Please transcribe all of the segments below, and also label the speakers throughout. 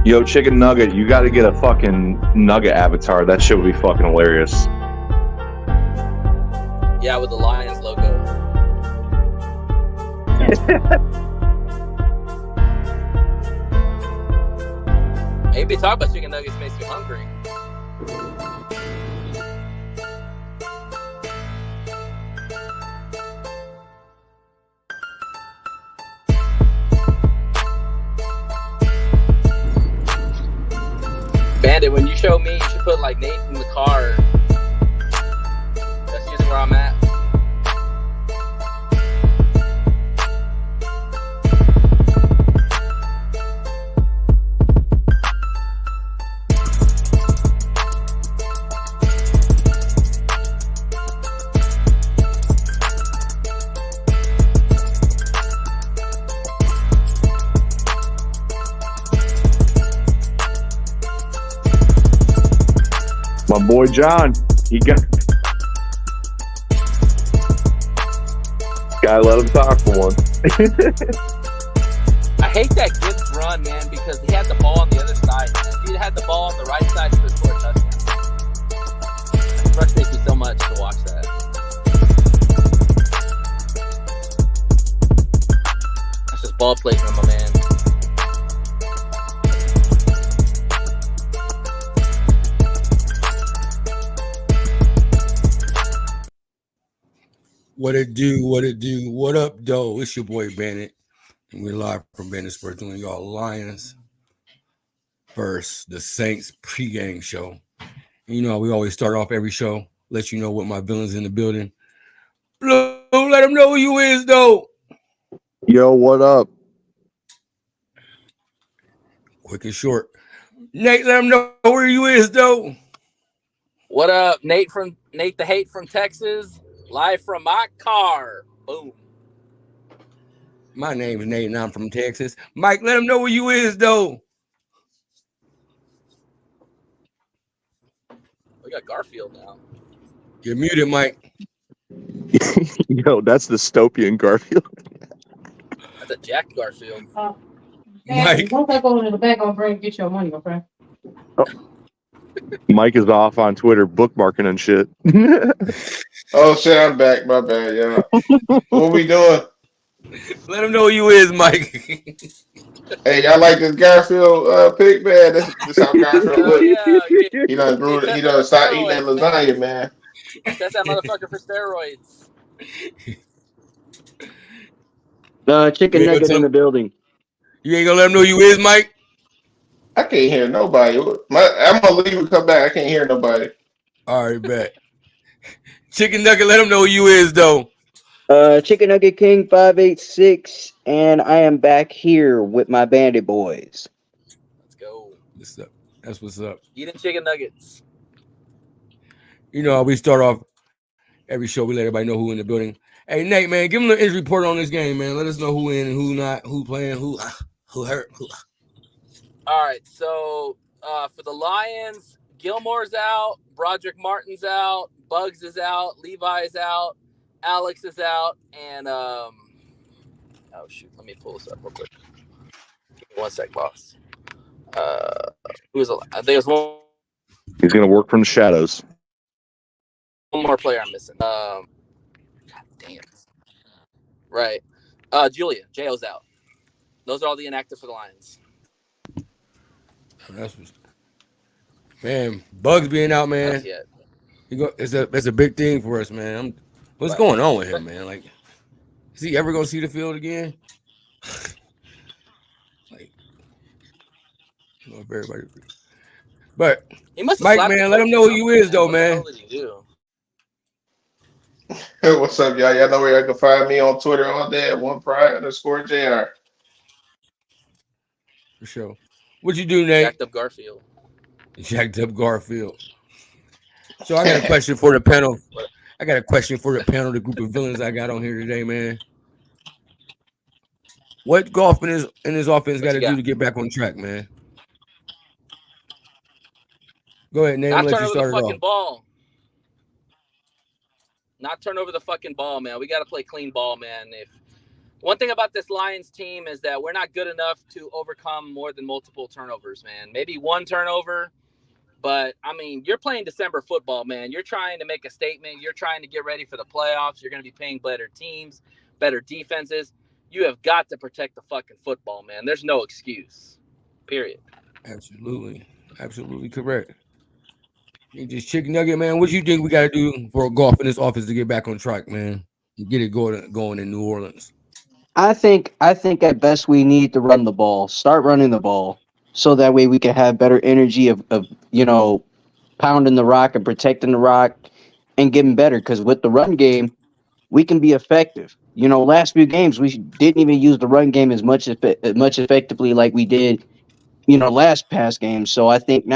Speaker 1: Yo, Chicken Nugget, you got to get a fucking Nugget avatar. That shit would be fucking hilarious.
Speaker 2: Yeah, with the Lions logo. Maybe talk about chicken nuggets makes you hungry. Bandit, when you show me, you should put like Nate in the car. That's usually where I'm at.
Speaker 1: My boy John, he got. Gotta let him talk for once.
Speaker 2: I hate that Gibbs run, man, because he had the ball on the other side. If he had the ball on the right side, he would score a touchdown. It frustrates me so much to watch that. That's just ball placement, my man.
Speaker 3: What it do? What it do? What up, though? It's your boy Bandit, and we're live from Bandit Sports doing y'all Lions versus the Saints pregame show. You know, we always start off every show, let you know what my villains in the building. Let them know who you is, though.
Speaker 1: Yo, what up?
Speaker 3: Quick and short. Nate, let them know where you is, though.
Speaker 2: What up, Nate the Hate from Texas, live from my car. Boom.
Speaker 3: My name is Nate, and I'm from Texas. Mike, let them know where you is, though.
Speaker 2: We got Garfield now.
Speaker 3: You're muted, Mike.
Speaker 1: Yo, that's dystopian Garfield.
Speaker 2: That's a Jack Garfield.
Speaker 3: Mike.
Speaker 4: Once I go into the back, I'll get your money, okay?
Speaker 1: Oh. Mike is off on Twitter bookmarking and shit.
Speaker 5: Oh shit, I'm back. My bad, yeah. What we doing?
Speaker 3: Let them know who you is, Mike.
Speaker 5: Hey, y'all like this Garfield pick, man? This how Garfield look.
Speaker 2: Yeah,
Speaker 5: He done start eating that lasagna, man.
Speaker 2: Test that motherfucker for steroids.
Speaker 6: Chicken nugget in the building.
Speaker 3: You ain't gonna let them know who you is, Mike?
Speaker 5: I can't hear nobody. I'm gonna leave and come back. I can't hear nobody.
Speaker 3: All right, bet. Chicken Nugget, let them know who you is, though.
Speaker 6: Chicken Nugget King 586, and I am back here with my Bandit boys.
Speaker 2: Let's go.
Speaker 3: What's up? That's what's up.
Speaker 2: Eating chicken nuggets.
Speaker 3: You know, we start off every show. We let everybody know who in the building. Hey, Nate, man, give them the injury report on this game, man. Let us know who in and who not, who playing, who hurt. Who.
Speaker 2: All right, so for the Lions, Gilmore's out, Broderick Martin's out, Bugs is out, Levi is out, Alex is out, and oh shoot, let me pull this up real quick. Give me 1 sec, boss. Who's I think there's one.
Speaker 1: He's gonna work from the shadows.
Speaker 2: One more player I'm missing. God damn. Right. Julia, J.O.'s out. Those are all the inactive for the Lions.
Speaker 3: That's what's, man, Bugs being out, man. It's a big thing for us, man. What's going on with him, man? Like, is he ever gonna see the field again? Like, you know, if everybody. But Mike, man, let him know who you is, though, man.
Speaker 5: What did he do? What's up, y'all? Y'all know where y'all can find me on Twitter all day at @1pride_JR.
Speaker 3: For sure. What'd you do, Nate?
Speaker 2: Jacked up Garfield.
Speaker 3: So I got a question for the panel. The group of villains I got on here today, man. What golf in his offense got to do to get back on track, man? Go ahead, Nate.
Speaker 2: Not
Speaker 3: Let
Speaker 2: turn
Speaker 3: you
Speaker 2: over
Speaker 3: start
Speaker 2: the
Speaker 3: it
Speaker 2: fucking
Speaker 3: off.
Speaker 2: ball. Not turn over the fucking ball, man. We got to play clean ball, man. If One thing about this Lions team is that we're not good enough to overcome more than multiple turnovers, man. Maybe one turnover, but, I mean, you're playing December football, man. You're trying to make a statement. You're trying to get ready for the playoffs. You're going to be playing better teams, better defenses. You have got to protect the fucking football, man. There's no excuse, period.
Speaker 3: Absolutely. Absolutely correct. You just chicken nugget, man. What do you think we got to do for golf in this office to get back on track, man? And get it going in New Orleans.
Speaker 6: I think at best we need to run the ball. Start running the ball, so that way we can have better energy of pounding the rock and protecting the rock and getting better. Because with the run game, we can be effective. Last few games we didn't even use the run game as much effectively like we did, last past game. So I think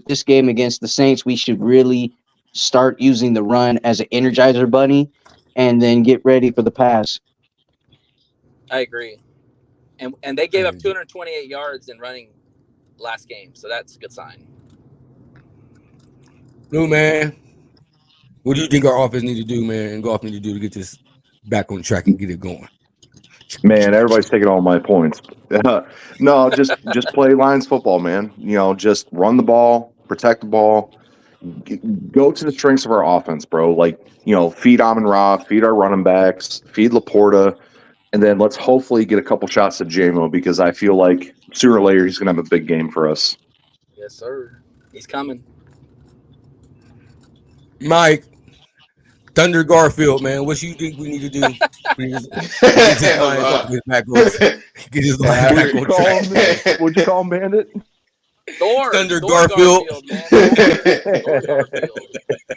Speaker 6: this game against the Saints, we should really start using the run as an energizer bunny, and then get ready for the pass.
Speaker 2: I agree. And they gave up 228 yards in running last game, so that's a good sign.
Speaker 3: No, man. What do you think our offense need to do, man, and golf need to do to get this back on track and get it going?
Speaker 1: Man, everybody's taking all my points. No, just play Lions football, man. Just run the ball, protect the ball, go to the strengths of our offense, bro. Like, feed Amon-Ra, feed our running backs, feed Laporta, and then let's hopefully get a couple shots to JMO, because I feel like sooner or later he's going to have a big game for us.
Speaker 2: Yes, sir. He's coming.
Speaker 3: Mike, Thunder Garfield, man, what you think we need to do? Get his Lions back on track.
Speaker 1: What'd you call him, Bandit?
Speaker 3: Thunder Garfield.
Speaker 2: Man. Thor Garfield.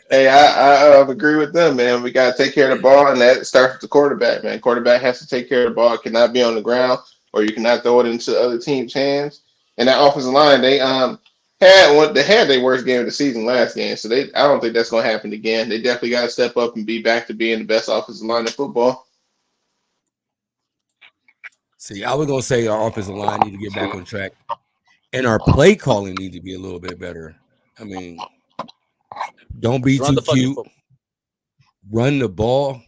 Speaker 5: Hey, I agree with them, man. We got to take care of the ball, and that starts with the quarterback, man. Quarterback has to take care of the ball. It cannot be on the ground, or you cannot throw it into the other team's hands. And that offensive line, they had their worst game of the season last game, so I don't think that's going to happen again. They definitely got to step up and be back to being the best offensive line in football.
Speaker 3: See, I was going to say our offensive line need to get back on track, and our play calling need to be a little bit better. I mean, don't be too cute. Run the ball,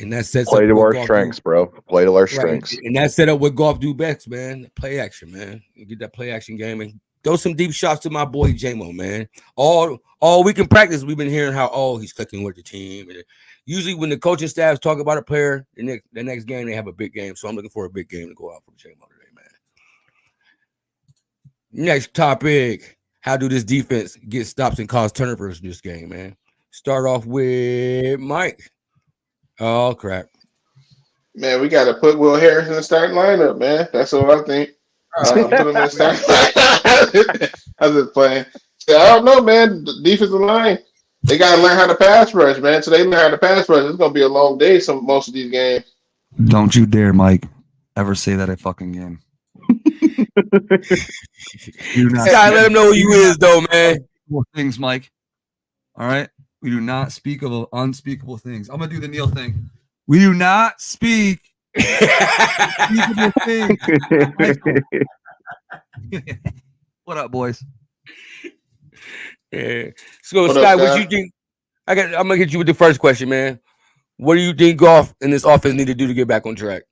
Speaker 3: and that sets
Speaker 1: play
Speaker 3: up
Speaker 1: to our strengths, bro. Play to our strengths,
Speaker 3: and that set up what golf do best, man. Play action, man. You get that play action game and throw some deep shots to my boy JMO, man. All we can practice, we've been hearing how he's clicking with the team. And usually when the coaching staffs talk about a player, the next game they have a big game. So I'm looking for a big game to go out for JMO today, man. Next topic. How do this defense get stops and cause turnovers in this game, man? Start off with Mike. Oh, crap.
Speaker 5: Man, we got to put Will Harris in the starting lineup, man. That's what I think. Put him in the starting lineup. I was just playing. I don't know, man. The defensive line, they got to learn how to pass rush, man. So they learn how to pass rush. It's going to be a long day most of these games.
Speaker 7: Don't you dare, Mike, ever say that at fucking game.
Speaker 3: Sky, let him know who you is, though, man.
Speaker 7: Things, Mike. All right? We do not speak of unspeakable things. I'm going to do the Neil thing. We do not speak unspeakable things. What up, boys?
Speaker 3: Yeah. So, Sky, what you think? I'm going to hit you with the first question, man. What do you think golf and this offense need to do to get back on track?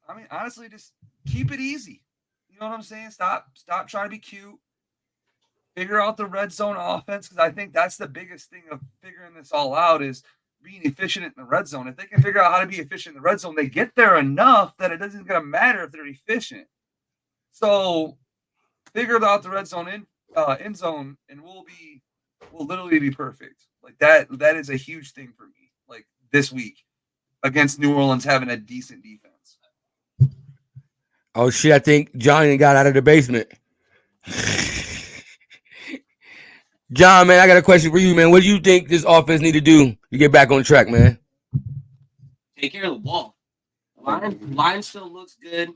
Speaker 7: I mean, honestly, just keep it easy. You know what I'm saying? Stop trying to be cute. Figure out the red zone offense, because I think that's the biggest thing of figuring this all out is being efficient in the red zone. If they can figure out how to be efficient in the red zone, they get there enough that it doesn't going to matter if they're efficient. So figure out the red zone end zone, and we'll literally be perfect. Like that is a huge thing for me. Like this week against New Orleans having a decent defense.
Speaker 3: Oh shit! I think Johnny got out of the basement. John, man, I got a question for you, man. What do you think this offense need to do to get back on track, man?
Speaker 8: Take care of the ball. Line still looks good.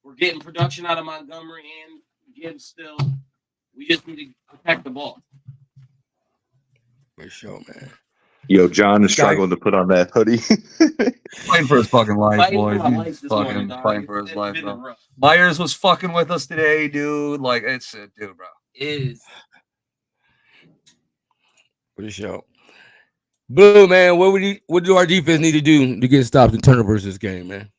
Speaker 8: We're getting production out of Montgomery and Gibbs still. We just need to protect the ball.
Speaker 3: For sure, man.
Speaker 1: Yo, John is struggling to put on that hoodie.
Speaker 7: Fighting for his fucking life, boys.
Speaker 8: He's
Speaker 7: fucking fighting for his life, bro. Myers was fucking with us today, dude. Like, it's it, dude, bro.
Speaker 8: Is
Speaker 3: For sure. Blue, man, what do our defense need to do to get stops and turnovers this game, man?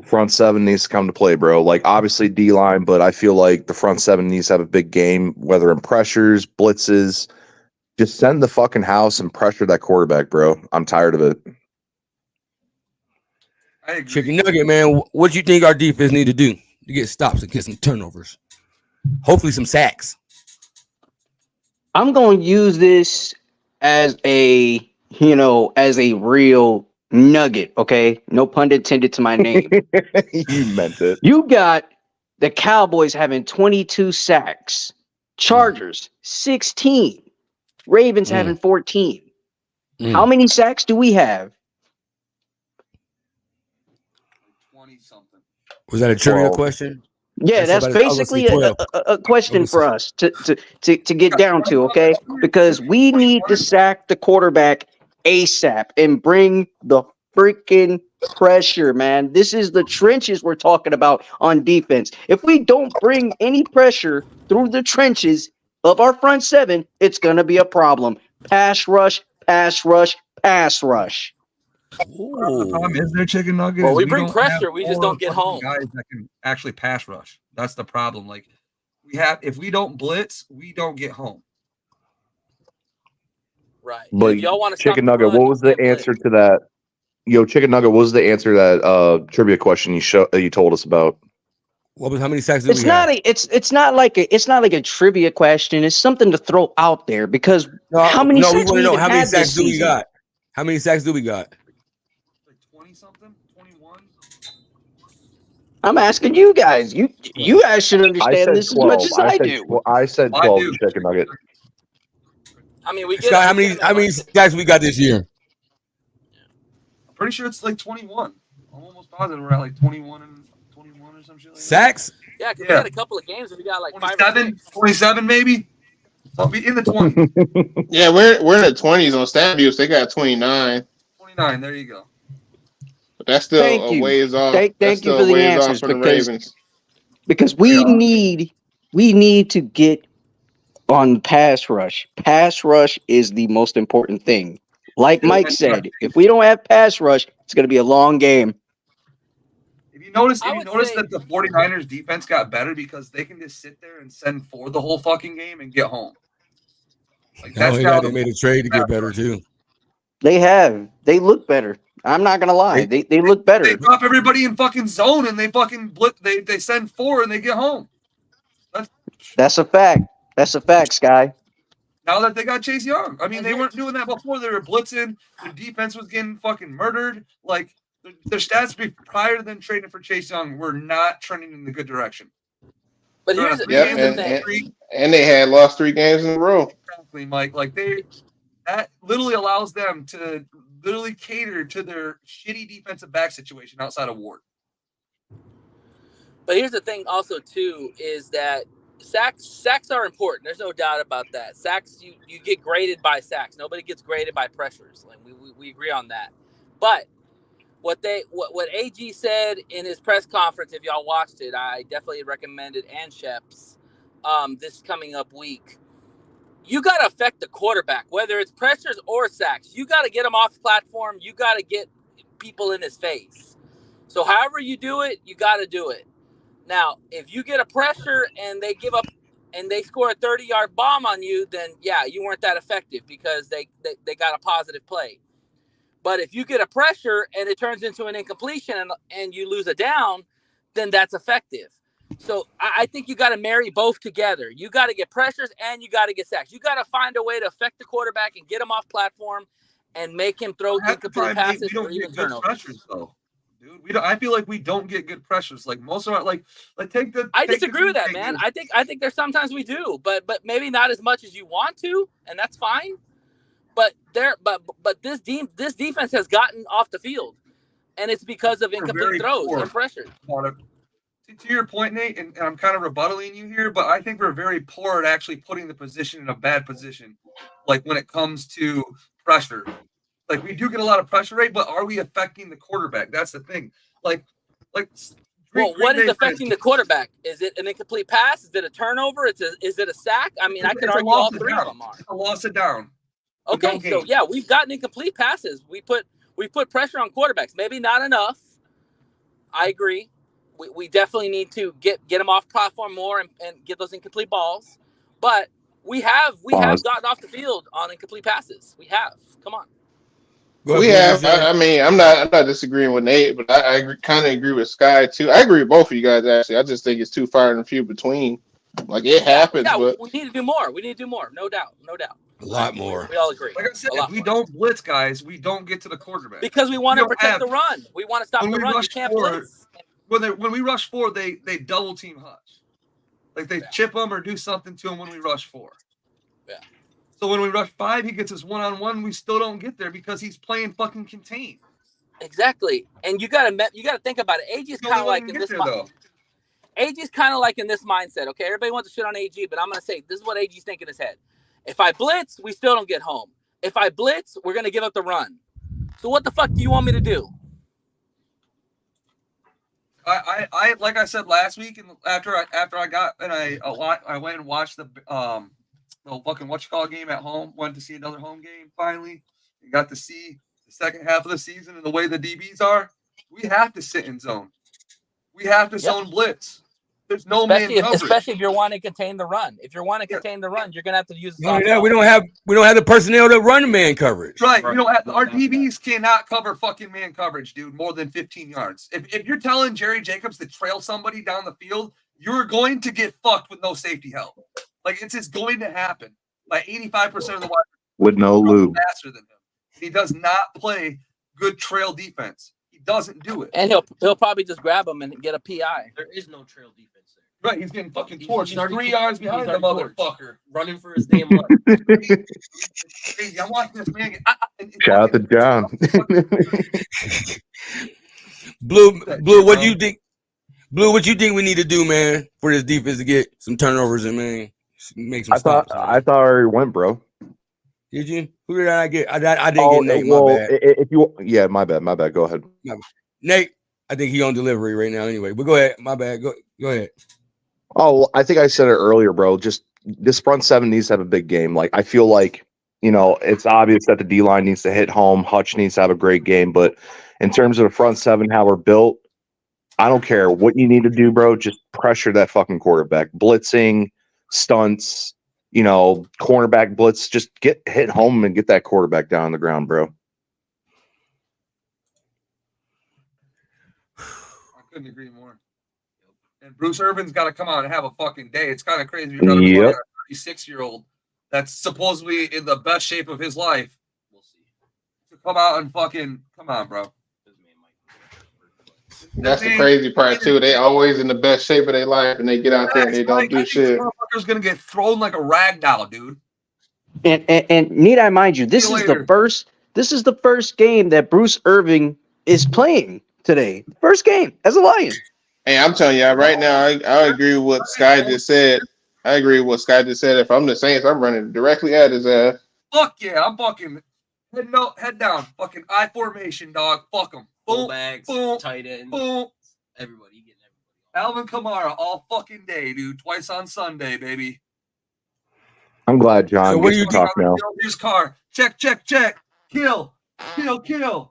Speaker 1: Front seven needs to come to play, bro. Like, obviously D-line, but I feel like the front seven needs to have a big game, whether in pressures, blitzes. Just send the fucking house and pressure that quarterback, bro. I'm tired of it.
Speaker 7: I agree.
Speaker 3: Chicken Nugget, man, what do you think our defense need to do to get stops and get some turnovers? Hopefully some sacks.
Speaker 6: I'm going to use this as a real nugget, okay? No pun intended to my name.
Speaker 1: You meant it.
Speaker 6: You got the Cowboys having 22 sacks, Chargers 16, Ravens having 14. How many sacks do we have?
Speaker 7: 20 something.
Speaker 3: Was that a trivia
Speaker 1: 12.
Speaker 3: question?
Speaker 6: Yeah, that's basically a question for us to get down to, okay? Because we need to sack the quarterback ASAP and bring the freaking pressure, man. This is the trenches we're talking about on defense. If we don't bring any pressure through the trenches of our front seven, it's going to be a problem. Pass rush, pass rush, pass rush.
Speaker 7: The problem is their chicken nugget.
Speaker 2: Well,
Speaker 7: is
Speaker 2: we bring
Speaker 7: don't
Speaker 2: pressure,
Speaker 7: have
Speaker 2: we just
Speaker 7: four
Speaker 2: don't get
Speaker 7: fucking
Speaker 2: home.
Speaker 7: Guys that can actually pass rush. That's the problem. Like if we don't blitz, we don't get home.
Speaker 2: Right.
Speaker 1: But
Speaker 2: if y'all want to
Speaker 1: Chicken Nugget, what was the answer to that? Yo, Chicken Nugget, what was the answer to that trivia question you told us about?
Speaker 3: How many sacks do
Speaker 6: It's
Speaker 3: we have?
Speaker 6: it's not like a trivia question. It's something to throw out there because how many
Speaker 3: we
Speaker 6: sacks
Speaker 3: want to
Speaker 6: we
Speaker 3: know
Speaker 6: even
Speaker 3: how many
Speaker 6: had
Speaker 3: sacks
Speaker 6: this
Speaker 3: do we
Speaker 6: season?
Speaker 3: got? How many sacks do we got?
Speaker 7: Like 20 something, 21.
Speaker 6: I'm asking you guys. You guys should understand this as much as I do.
Speaker 1: I said 12, Chicken Nugget.
Speaker 2: I mean, we get
Speaker 3: Scott, how many sacks we got this year?
Speaker 7: I'm pretty sure it's like 21. I'm almost positive we're at like 21 or some shit like that.
Speaker 3: Sacks?
Speaker 2: Yeah, because we had a couple of games and we got like
Speaker 7: 27 maybe. So I'll be in the 20s.
Speaker 5: Yeah, we're in the 20s on stat views. They got 29.
Speaker 7: 29. There you go.
Speaker 5: But that's still
Speaker 6: Thank
Speaker 5: a
Speaker 6: you.
Speaker 5: ways off.
Speaker 6: Thank
Speaker 5: That's
Speaker 6: you
Speaker 5: still
Speaker 6: for
Speaker 5: a
Speaker 6: the
Speaker 5: ways
Speaker 6: answers
Speaker 5: off from the Ravens.
Speaker 6: because we need to get on the pass rush. Pass rush is the most important thing. Like Mike said, if we don't have pass rush, it's going to be a long game.
Speaker 7: If you notice that the 49ers defense got better because they can just sit there and send for the whole fucking game and get home. Like
Speaker 3: Not only that, they made a trade to get better too.
Speaker 6: They have. They look better. I'm not gonna lie. They look better.
Speaker 7: They drop everybody in fucking zone and they fucking they send four and they get home.
Speaker 6: That's a fact. That's a fact, Sky.
Speaker 7: Now that they got Chase Young. I mean, they weren't doing that before. They were blitzing. The defense was getting fucking murdered. Like their stats prior to them trading for Chase Young were not trending in the good direction.
Speaker 2: But here's the thing.
Speaker 5: And they had lost 3 games in a row.
Speaker 7: Exactly, Mike. Like that literally allows them to literally cater to their shitty defensive back situation outside of Ward.
Speaker 2: But here's the thing also too is that sacks are important. There's no doubt about that. Sacks, you get graded by sacks. Nobody gets graded by pressures. Like we agree on that. But what AG said in his press conference, if y'all watched it, I definitely recommend it, and Sheps, this coming up week. You got to affect the quarterback, whether it's pressures or sacks. You got to get him off the platform. You got to get people in his face. So however you do it, you got to do it. Now, if you get a pressure and they give up and they score a 30-yard bomb on you, then, yeah, you weren't that effective because they got a positive play. But if you get a pressure and it turns into an incompletion and you lose a down, then that's effective. So I think you got to marry both together. You got to get pressures and you got to get sacks. You got to find a way to affect the quarterback and get him off platform and make him throw incomplete passes or even turnovers.
Speaker 7: Pressures, though. Dude, I feel like we don't get good pressures. Like most of our
Speaker 2: I disagree with that, man. I think there's sometimes we do, but maybe not as much as you want to, and that's fine. But this defense has gotten off the field, and it's because of incomplete throws and pressure.
Speaker 7: To your point, Nate, and I'm kind of rebuttaling you here, but I think we're very poor at actually putting the position in a bad position. Like when it comes to pressure, like we do get a lot of pressure rate, but are we affecting the quarterback? That's the thing. Like.
Speaker 2: Well, what is affecting the quarterback? Is it an incomplete pass? Is it a turnover? Is it a sack? I mean, I could argue all three of them are.
Speaker 7: A loss of down.
Speaker 2: Okay,
Speaker 7: don't
Speaker 2: so
Speaker 7: gain.
Speaker 2: yeah, we've gotten incomplete passes. We put pressure on quarterbacks. Maybe not enough. I agree. We definitely need to get them off platform more and get those incomplete balls. But we have gotten off the field on incomplete passes. We have. Come on.
Speaker 3: Go ahead,
Speaker 5: We
Speaker 3: Blue.
Speaker 5: have. I mean, I'm not disagreeing with Nate, but I kind of agree with Sky too. I agree with both of you guys actually. I just think it's too far and few between. Like it happens,
Speaker 2: Yeah,
Speaker 5: but
Speaker 2: we need to do more. We need to do more. No doubt.
Speaker 3: A lot more.
Speaker 2: We all agree.
Speaker 7: Like I said,
Speaker 2: A
Speaker 7: if
Speaker 2: lot
Speaker 7: we
Speaker 2: more.
Speaker 7: don't blitz, guys, we don't get to the quarterback.
Speaker 2: Because we want
Speaker 7: We
Speaker 2: to
Speaker 7: don't
Speaker 2: protect
Speaker 7: have-
Speaker 2: the run. We want to stop
Speaker 7: when
Speaker 2: the
Speaker 7: we
Speaker 2: run. You
Speaker 7: rush
Speaker 2: can't
Speaker 7: forward-
Speaker 2: blitz.
Speaker 7: When we rush forward, they double team Hutch. Like they chip him or do something to him when we rush 4.
Speaker 2: Yeah.
Speaker 7: So when we rush 5, he gets his 1-on-1. We still don't get there because he's playing fucking contain.
Speaker 2: Exactly. And you gotta think about it. AG is kind of like in this AG is kind of like in this mindset. Okay, everybody wants to shit on AG, but I'm gonna say this is what AG's thinking in his head. If I blitz, we still don't get home. If I blitz, we're gonna give up the run. So what the fuck do you want me to do?
Speaker 7: I like I said last week, and after I got and I went and watched the fucking game at home. Went to see another home game finally. And got to see the second half of the season and the way the DBs are. We have to sit in zone. We have to zone blitz. There's no man coverage.
Speaker 2: Especially if you're wanting to contain the run. If you're wanting to contain the run, you're gonna have to use.
Speaker 3: Not only that, we don't have the personnel to run man coverage.
Speaker 7: Right. You don't have, our DBs cannot cover fucking man coverage, dude, more than 15 yards. If you're telling Jerry Jacobs to trail somebody down the field, you're going to get fucked with no safety help. Like it's just going to happen. Like 85% of the wide
Speaker 1: with no lube.
Speaker 7: faster than him. He does not play good trail defense. He doesn't do it.
Speaker 2: And he'll probably just grab him and get a PI.
Speaker 8: There is no trail defense there.
Speaker 7: Right, he's getting fucking torched. He's 3 yards behind the motherfucker.
Speaker 8: Running for his damn life.
Speaker 7: Hey, I want this man.
Speaker 1: Shout out to John.
Speaker 3: Blue, what do you think? Blue, what you think we need to do, man, for this defense to get some turnovers and man make some stops?
Speaker 1: I thought I already went, bro.
Speaker 3: Did you? Who did I get? I didn't get Nate.
Speaker 1: Well,
Speaker 3: my bad.
Speaker 1: If you, yeah, my bad. Go ahead.
Speaker 3: Nate, I think he on delivery right now. Anyway, but go ahead. My bad. Go ahead.
Speaker 1: Oh, I think I said it earlier, bro. Just this front seven needs to have a big game. Like I feel like, it's obvious that the D line needs to hit home. Hutch needs to have a great game, but in terms of the front seven, how we're built, I don't care what you need to do, bro. Just pressure that fucking quarterback, blitzing, stunts, cornerback blitz. Just hit home and get that quarterback down on the ground, bro.
Speaker 7: I couldn't agree more. And Bruce Irvin's got to come out and have a fucking day. It's kind of crazy. You're going to a 36-year-old that's supposedly in the best shape of his life. We'll see. To come out and fucking come on, bro.
Speaker 5: That's the crazy part too. They always in the best shape of their life, and they get out there and they don't do shit.
Speaker 7: Motherfucker's gonna get thrown like a rag doll, dude.
Speaker 6: And need I mind you, this is the first game that Bruce Irvin is playing today. First game as a Lion.
Speaker 5: Hey, I'm telling you right now, I agree with what Sky just said. If I'm the Saints, I'm running directly at his ass.
Speaker 7: Fuck yeah, I'm fucking head down, fucking I formation, dog. Fuck him.
Speaker 8: Fullbacks, tight ends, everybody getting everybody.
Speaker 7: Alvin Kamara all fucking day, dude. Twice on Sunday, baby.
Speaker 1: I'm glad John gets to talk now.
Speaker 7: His car. Check. Kill. Give him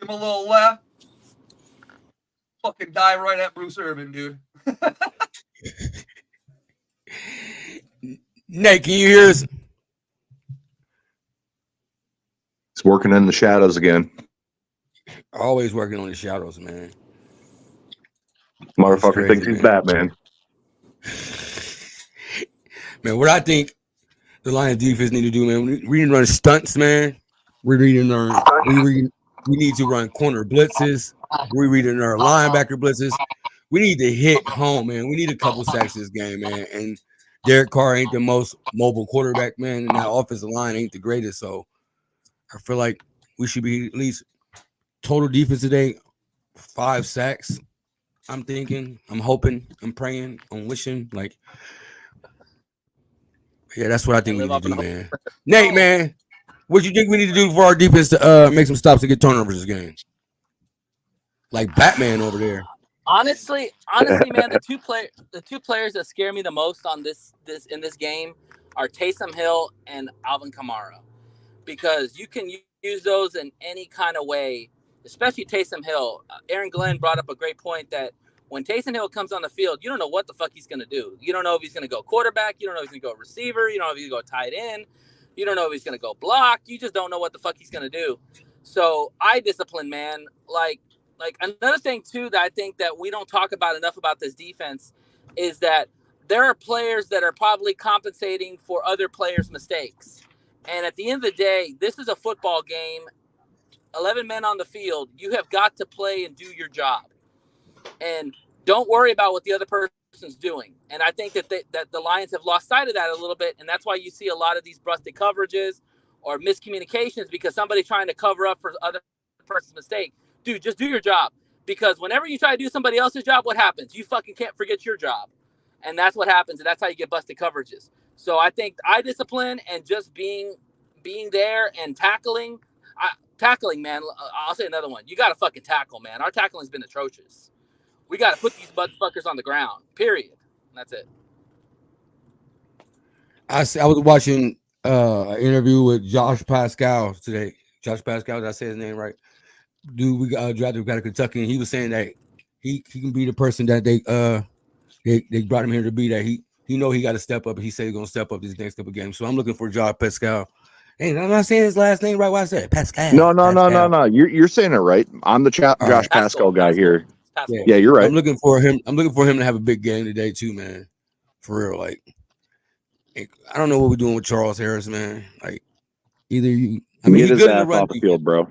Speaker 7: a little left. Fucking die right at Bruce Irvin, dude.
Speaker 3: Nate, can you hear us?
Speaker 1: It's working in the shadows again.
Speaker 3: Always working on the shadows, man.
Speaker 1: Motherfucker thinks he's Batman.
Speaker 3: Man, what I think the Lions defense need to do, man, we need to run stunts, man. We need to run corner blitzes. We need to run linebacker blitzes. We need to hit home, man. We need a couple sacks this game, man. And Derek Carr ain't the most mobile quarterback, man, and that offensive line ain't the greatest. So I feel like we should be at least total defense today, 5 sacks. I'm thinking, I'm hoping, I'm praying, I'm wishing. Like, yeah, that's what I think we need to do, man. Nate, man, what you think we need to do for our defense to make some stops to get turnovers this game? Like Batman over there.
Speaker 2: Honestly, man, the two players that scare me the most on this game are Taysom Hill and Alvin Kamara, because you can use those in any kind of way, especially Taysom Hill. Aaron Glenn brought up a great point that when Taysom Hill comes on the field, you don't know what the fuck he's going to do. You don't know if he's going to go quarterback. You don't know if he's going to go receiver. You don't know if he's going to go tight end. You don't know if he's going to go block. You just don't know what the fuck he's going to do. So eye discipline, man. Like another thing too that I think that we don't talk about enough about this defense is that there are players that are probably compensating for other players' mistakes. And at the end of the day, this is a football game. 11 men on the field. You have got to play and do your job. And don't worry about what the other person's doing. And I think that the Lions have lost sight of that a little bit. And that's why you see a lot of these busted coverages or miscommunications, because somebody's trying to cover up for other person's mistake. Dude, just do your job. Because whenever you try to do somebody else's job, what happens? You fucking can't forget your job. And that's what happens. And that's how you get busted coverages. So I think eye discipline and just being there and tackling, man. I'll say another one. You got to fucking tackle, man. Our tackling's been atrocious. We got to put these motherfuckers on the ground, period. That's it.
Speaker 3: I was watching an interview with Josh Pascal today. Josh Pascal, did I say his name right? Dude, we got drafted out of Kentucky, and he was saying that he can be the person that they brought him here to be. That he know he got to step up. He said he's gonna step up these next couple games. So I'm looking for Josh Pascal. Hey, I'm not saying his last name right. What I said, Pascal.
Speaker 1: No. You're saying it right. I'm the Josh Pascal guy here. Yeah, you're right.
Speaker 3: I'm looking for him to have a big game today too, man. For real, like I don't know what we're doing with Charles Harris, man. Like either you, I mean, he's good in the run defense,
Speaker 1: field, bro.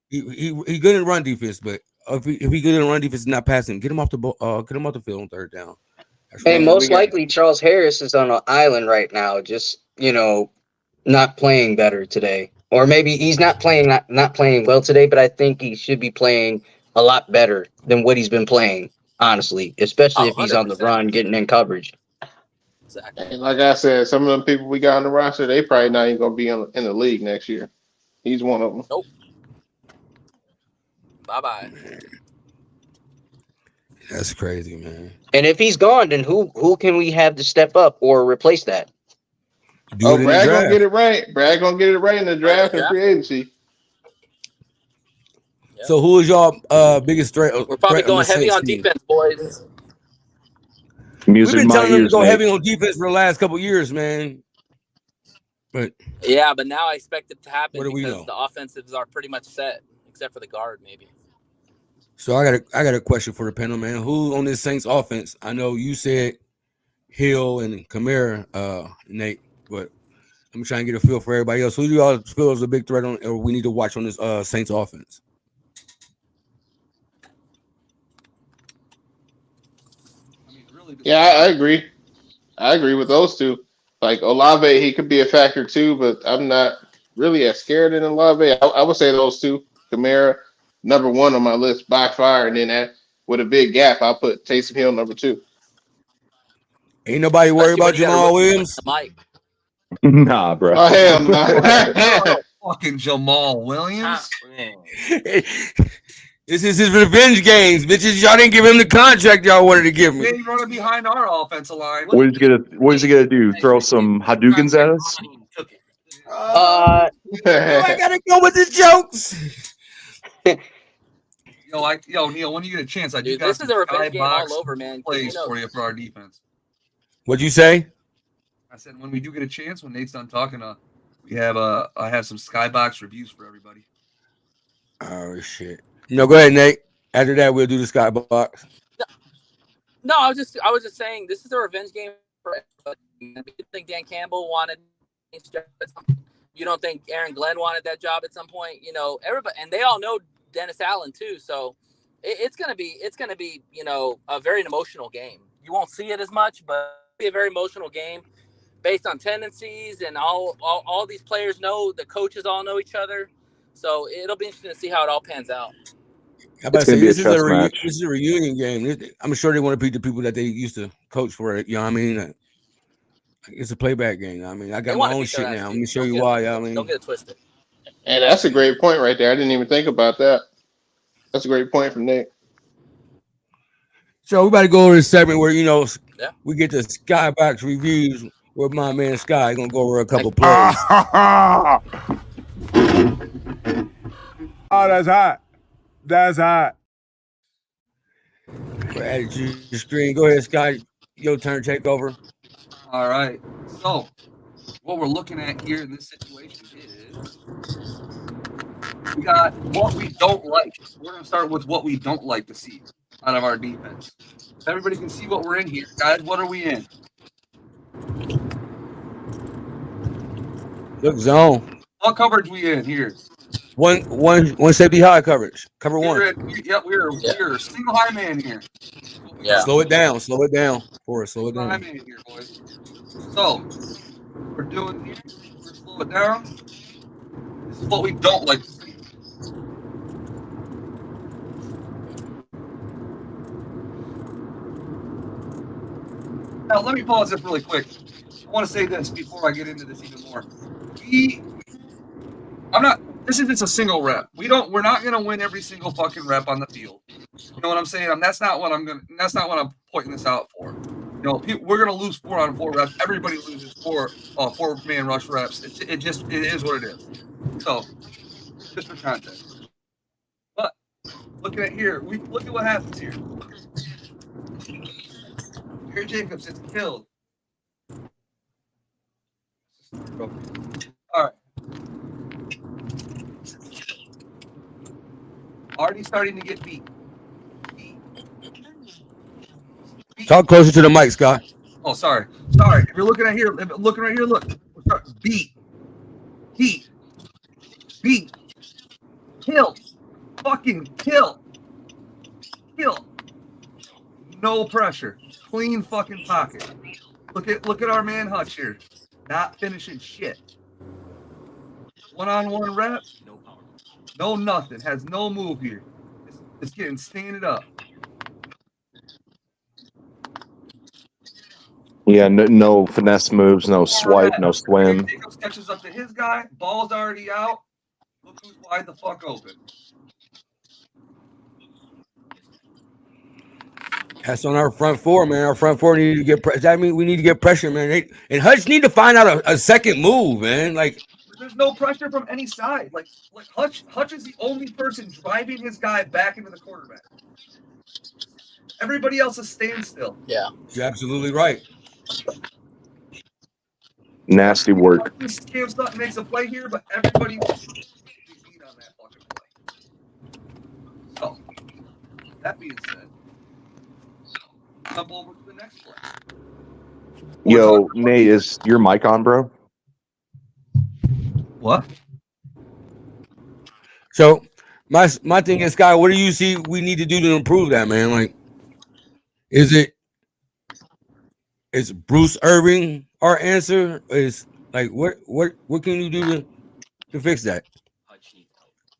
Speaker 3: He good in run defense, but if he good in run defense and not passing, get him off the field on third down.
Speaker 6: Hey, most likely Charles Harris is on an island right now, just not playing better today, or maybe he's not playing well today. But I think he should be playing a lot better than what he's been playing, honestly, especially if he's on the run, getting in coverage.
Speaker 2: Exactly.
Speaker 5: And like I said, some of them people we got on the roster, they probably not even gonna be in the league next year. He's one of them.
Speaker 2: Nope. Bye-bye.
Speaker 3: That's crazy, man.
Speaker 6: And if he's gone, then who can we have to step up or replace that?
Speaker 5: Brad gonna get it right. Brad gonna get it right in the draft and free agency.
Speaker 2: Yep.
Speaker 3: So who is y'all biggest threat?
Speaker 2: We're probably going heavy on defense, boys.
Speaker 3: We've been telling them to go heavy on defense for the last couple of years, man. But
Speaker 2: now I expect it to happen because the offensives are pretty much set, except for the guard, maybe.
Speaker 3: So I got a question for the panel, man. Who on this Saints offense? I know you said Hill and Kamara, Nate, but I'm trying to get a feel for everybody else. Who do y'all feel is a big threat on, or we need to watch on this Saints offense?
Speaker 5: Yeah, I agree. I agree with those two. Like Olave, he could be a factor too, but I'm not really as scared in Olave. I would say those two. Kamara, number one on my list by far, and then with a big gap, I'll put Taysom Hill number two.
Speaker 3: Ain't nobody worried about Jamal Williams?
Speaker 1: Nah, bro.
Speaker 5: Oh, hell no.
Speaker 7: Fucking Jamal Williams.
Speaker 3: This is his revenge games, bitches. Y'all didn't give him the contract y'all wanted to give me.
Speaker 7: He's running behind our offensive line.
Speaker 1: What is he gonna do? Throw some Hadoukens at us?
Speaker 3: I gotta go with the jokes.
Speaker 7: Yo, Neil, when you get a chance, I do got
Speaker 2: this is a revenge game all over, man.
Speaker 7: Plays for you for our defense.
Speaker 3: What'd you say?
Speaker 7: I said when we do get a chance, when Nate's done talking, I have some Skybox reviews for everybody.
Speaker 3: Oh shit. No, go ahead, Nate. After that, we'll do the Skybox.
Speaker 2: No, I was just saying this is a revenge game for everybody. You think Dan Campbell wanted you don't think Aaron Glenn wanted that job at some point? Everybody, and they all know Dennis Allen too. So it's gonna be a very emotional game. You won't see it as much, but it'll be a very emotional game based on tendencies, and all these players know, the coaches all know each other. So it'll be interesting to see how it all pans out.
Speaker 3: This is a reunion game. I'm sure they want to beat the people that they used to coach for it. You know what I mean? It's a playback game. I mean, I got my own shit now. Let me show you why. I mean,
Speaker 2: don't get it twisted.
Speaker 5: And that's a great point right there. I didn't even think about that. That's a great point from Nick.
Speaker 3: So we about to go over this segment where we get the Skybox reviews with my man Sky. Gonna go over a couple plays.
Speaker 9: Oh, that's hot. That's hot.
Speaker 3: For added to your screen. Go ahead, Sky. Your turn. Take over.
Speaker 7: All right. So, what we're looking at here in this situation is we got what we don't like. We're going to start with what we don't like to see out of our defense. So everybody can see what we're in here. Guys, what are we in?
Speaker 3: Look, zone.
Speaker 7: What coverage we in here?
Speaker 3: One safety high coverage. Cover one.
Speaker 7: We're single high man here.
Speaker 2: Yeah.
Speaker 3: Slow it down for us. Slow it
Speaker 7: High
Speaker 3: down.
Speaker 7: man here, boys. So, we're doing here. We're slow it down. This is what we don't like to see. Now, let me pause this really quick. I want to say this before I get into this even more. This is just a single rep. We're not gonna win every single fucking rep on the field. You know what I'm saying? That's not what I'm pointing this out for. You know, we're gonna lose 4-on-4 reps. Everybody loses 4-man rush reps. It is what it is. So, just for context. But looking at here, look at what happens here. Here Jacobs is killed. All right. Already starting to get beat.
Speaker 3: Talk closer to the mic, Scott.
Speaker 7: Oh, sorry. If you're looking right here, look. Beat. Heat. Beat. Kill. Fucking kill. Kill. No pressure. Clean fucking pocket. Look at our man Hutch here. Not finishing shit. One-on-one rep. No nothing. Has no move here. It's getting standing up.
Speaker 1: Yeah, no finesse moves, no swipe, no swim.
Speaker 7: Jacobs catches up to his guy. Ball's already out. Look who's wide the fuck open.
Speaker 3: That's on our front four, man. Our front four need to get pressure. That means we need to get pressure, man. And Hutch need to find out a second move, man. Like,
Speaker 7: there's no pressure from any side. Like Hutch is the only person driving his guy back into the quarterback. Everybody else is standstill.
Speaker 2: Yeah.
Speaker 3: You're absolutely right.
Speaker 1: Nasty work.
Speaker 7: Cam Sutton makes a play here, but everybody wants to beat on that fucking play. So, that being said, jump over to the next play.
Speaker 1: Yo, Nate, is your mic on, bro?
Speaker 7: What?
Speaker 3: So my thing is, Sky, what do you see we need to do to improve that, man? Like, is Bruce Irving our answer? Is like what can you do to fix that?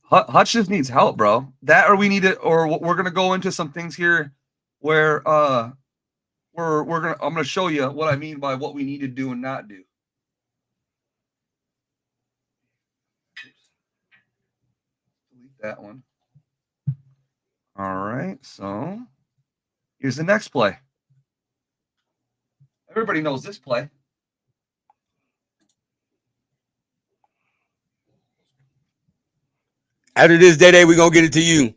Speaker 7: Hutch just needs help, bro. That or we need it, or we're gonna go into some things here where I'm gonna show you what I mean by what we need to do and not do. Delete that one. All right, so here's the next play. Everybody knows this play.
Speaker 3: After this day, we're gonna get it to you.